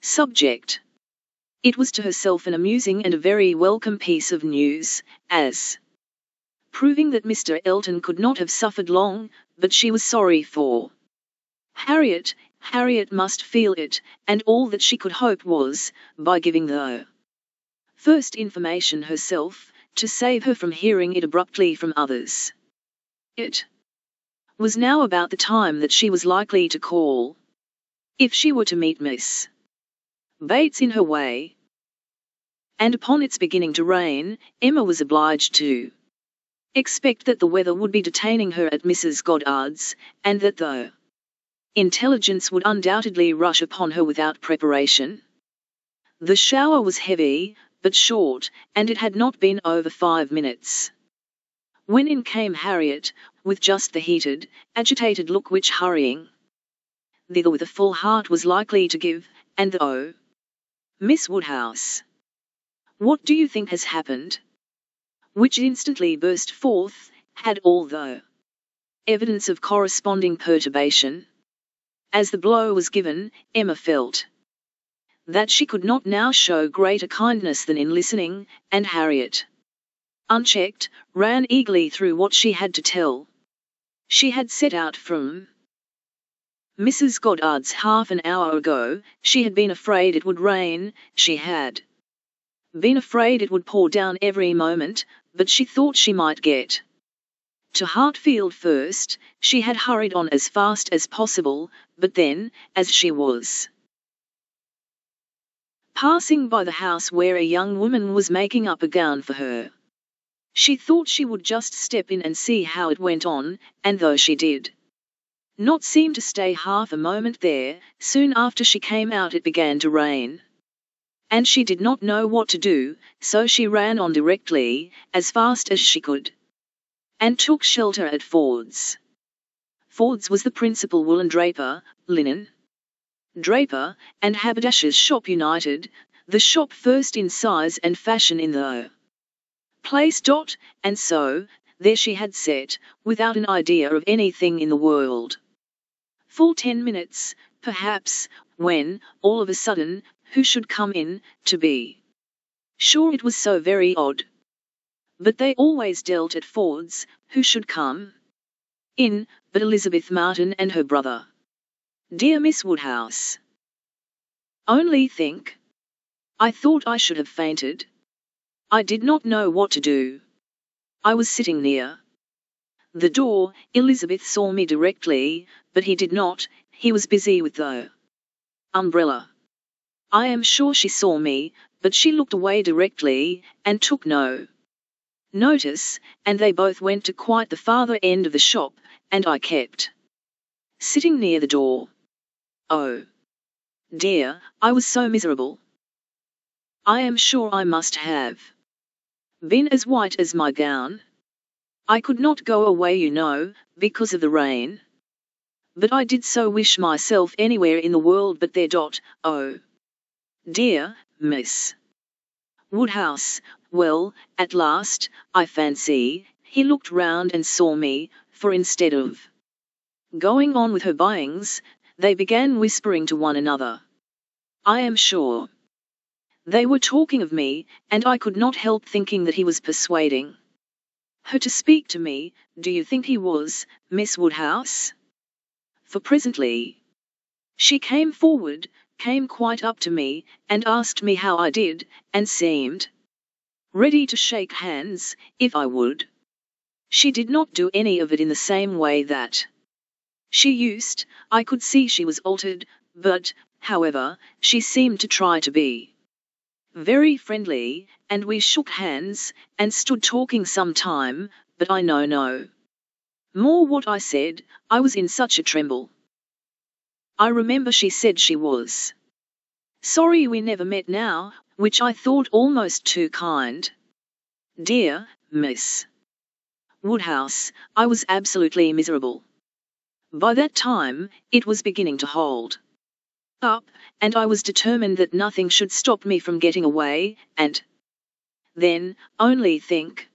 subject. It was to herself an amusing and a very welcome piece of news, as proving that Mr. Elton could not have suffered long, but she was sorry for Harriet. Harriet must feel it, and all that she could hope was, by giving the first information herself, to save her from hearing it abruptly from others. It was now about the time that she was likely to call, if she were to meet Miss Bates in her way. And upon its beginning to rain, Emma was obliged to expect that the weather would be detaining her at Mrs. Goddard's, and that the intelligence would undoubtedly rush upon her without preparation. The shower was heavy, but short, and it had not been over 5 minutes when in came Harriet, with just the heated, agitated look which hurrying thither with a full heart was likely to give, and the "Oh, Miss Woodhouse, what do you think has happened?" which instantly burst forth, had all the evidence of corresponding perturbation. As the blow was given, Emma felt that she could not now show greater kindness than in listening, and Harriet, unchecked, ran eagerly through what she had to tell. She had set out from Mrs. Goddard's half an hour ago. She had been afraid it would rain, she had been afraid it would pour down every moment, but she thought she might get to Hartfield first. She had hurried on as fast as possible, but then, as she was passing by the house where a young woman was making up a gown for her, she thought she would just step in and see how it went on, and though she did not seem to stay half a moment there, soon after she came out it began to rain. And she did not know what to do, so she ran on directly, as fast as she could, and took shelter at Ford's. Ford's was the principal woolen draper, linen draper, and haberdasher's shop united, the shop first in size and fashion in the place. And so, there she had sat, without an idea of anything in the world, full 10 minutes, perhaps, when, all of a sudden, who should come in, to be sure it was so very odd. But they always dealt at Ford's, who should come in, but Elizabeth Martin and her brother. Dear Miss Woodhouse. Only think. I thought I should have fainted. I did not know what to do. I was sitting near the door. Elizabeth saw me directly, but he did not. He was busy with the umbrella. I am sure she saw me, but she looked away directly, and took no notice, and they both went to quite the farther end of the shop, and I kept sitting near the door. Oh dear, I was so miserable. I am sure I must have been as white as my gown. I could not go away, you know, because of the rain. But I did so wish myself anywhere in the world but there. Oh dear, Miss Woodhouse. Well, at last, I fancy, he looked round and saw me, for instead of going on with her buyings, they began whispering to one another. I am sure they were talking of me, and I could not help thinking that he was persuading her to speak to me. Do you think he was, Miss Woodhouse? For presently she came forward, came quite up to me, and asked me how I did, and seemed ready to shake hands, if I would. She did not do any of it in the same way that she used. I could see she was altered, but, however, she seemed to try to be very friendly, and we shook hands, and stood talking some time, but I know no more what I said, I was in such a tremble. I remember she said she was sorry we never met now, which I thought almost too kind. Dear Miss Woodhouse, I was absolutely miserable. By that time, it was beginning to hold up, and I was determined that nothing should stop me from getting away, and then, only think,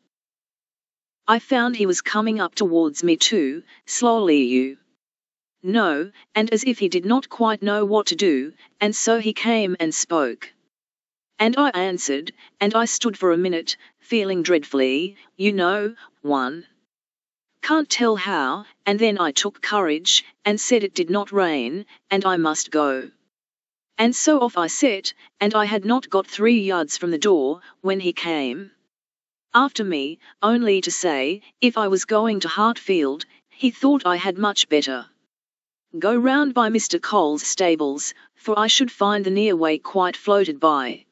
I found he was coming up towards me too, slowly, you know, and as if he did not quite know what to do, and so he came and spoke. And I answered, and I stood for a minute, feeling dreadfully, you know, one can't tell how, and then I took courage, and said it did not rain, and I must go. And so off I set, and I had not got 3 yards from the door, when he came after me, only to say, if I was going to Hartfield, he thought I had much better go round by Mr. Cole's stables, for I should find the near way quite floated by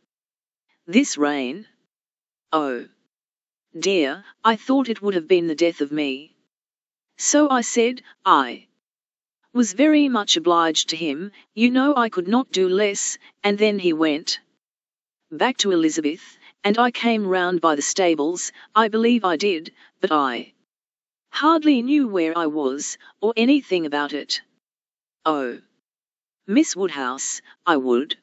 this rain. Oh dear, I thought it would have been the death of me. So I said, I was very much obliged to him, you know I could not do less, and then he went back to Elizabeth, and I came round by the stables, I believe I did, but I hardly knew where I was, or anything about it. Oh, Miss Woodhouse, I would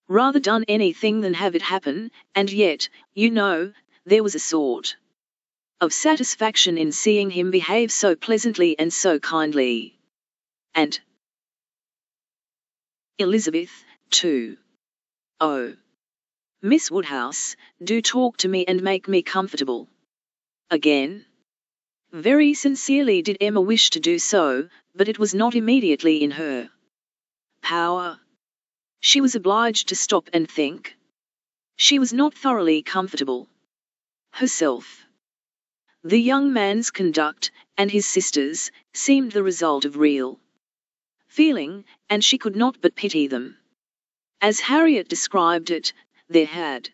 rather done anything than have it happen, and yet, you know, there was a sort of satisfaction in seeing him behave so pleasantly and so kindly. And Elizabeth, too. Oh, Miss Woodhouse, do talk to me and make me comfortable again. Very sincerely did Emma wish to do so, but it was not immediately in her power. She was obliged to stop and think. She was not thoroughly comfortable herself. The young man's conduct, and his sister's, seemed the result of real feeling, and she could not but pity them. As Harriet described it, there had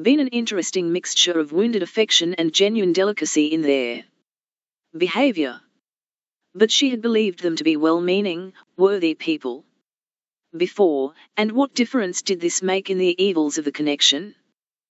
been an interesting mixture of wounded affection and genuine delicacy in their behaviour. But she had believed them to be well-meaning, worthy people before, and what difference did this make in the evils of the connection?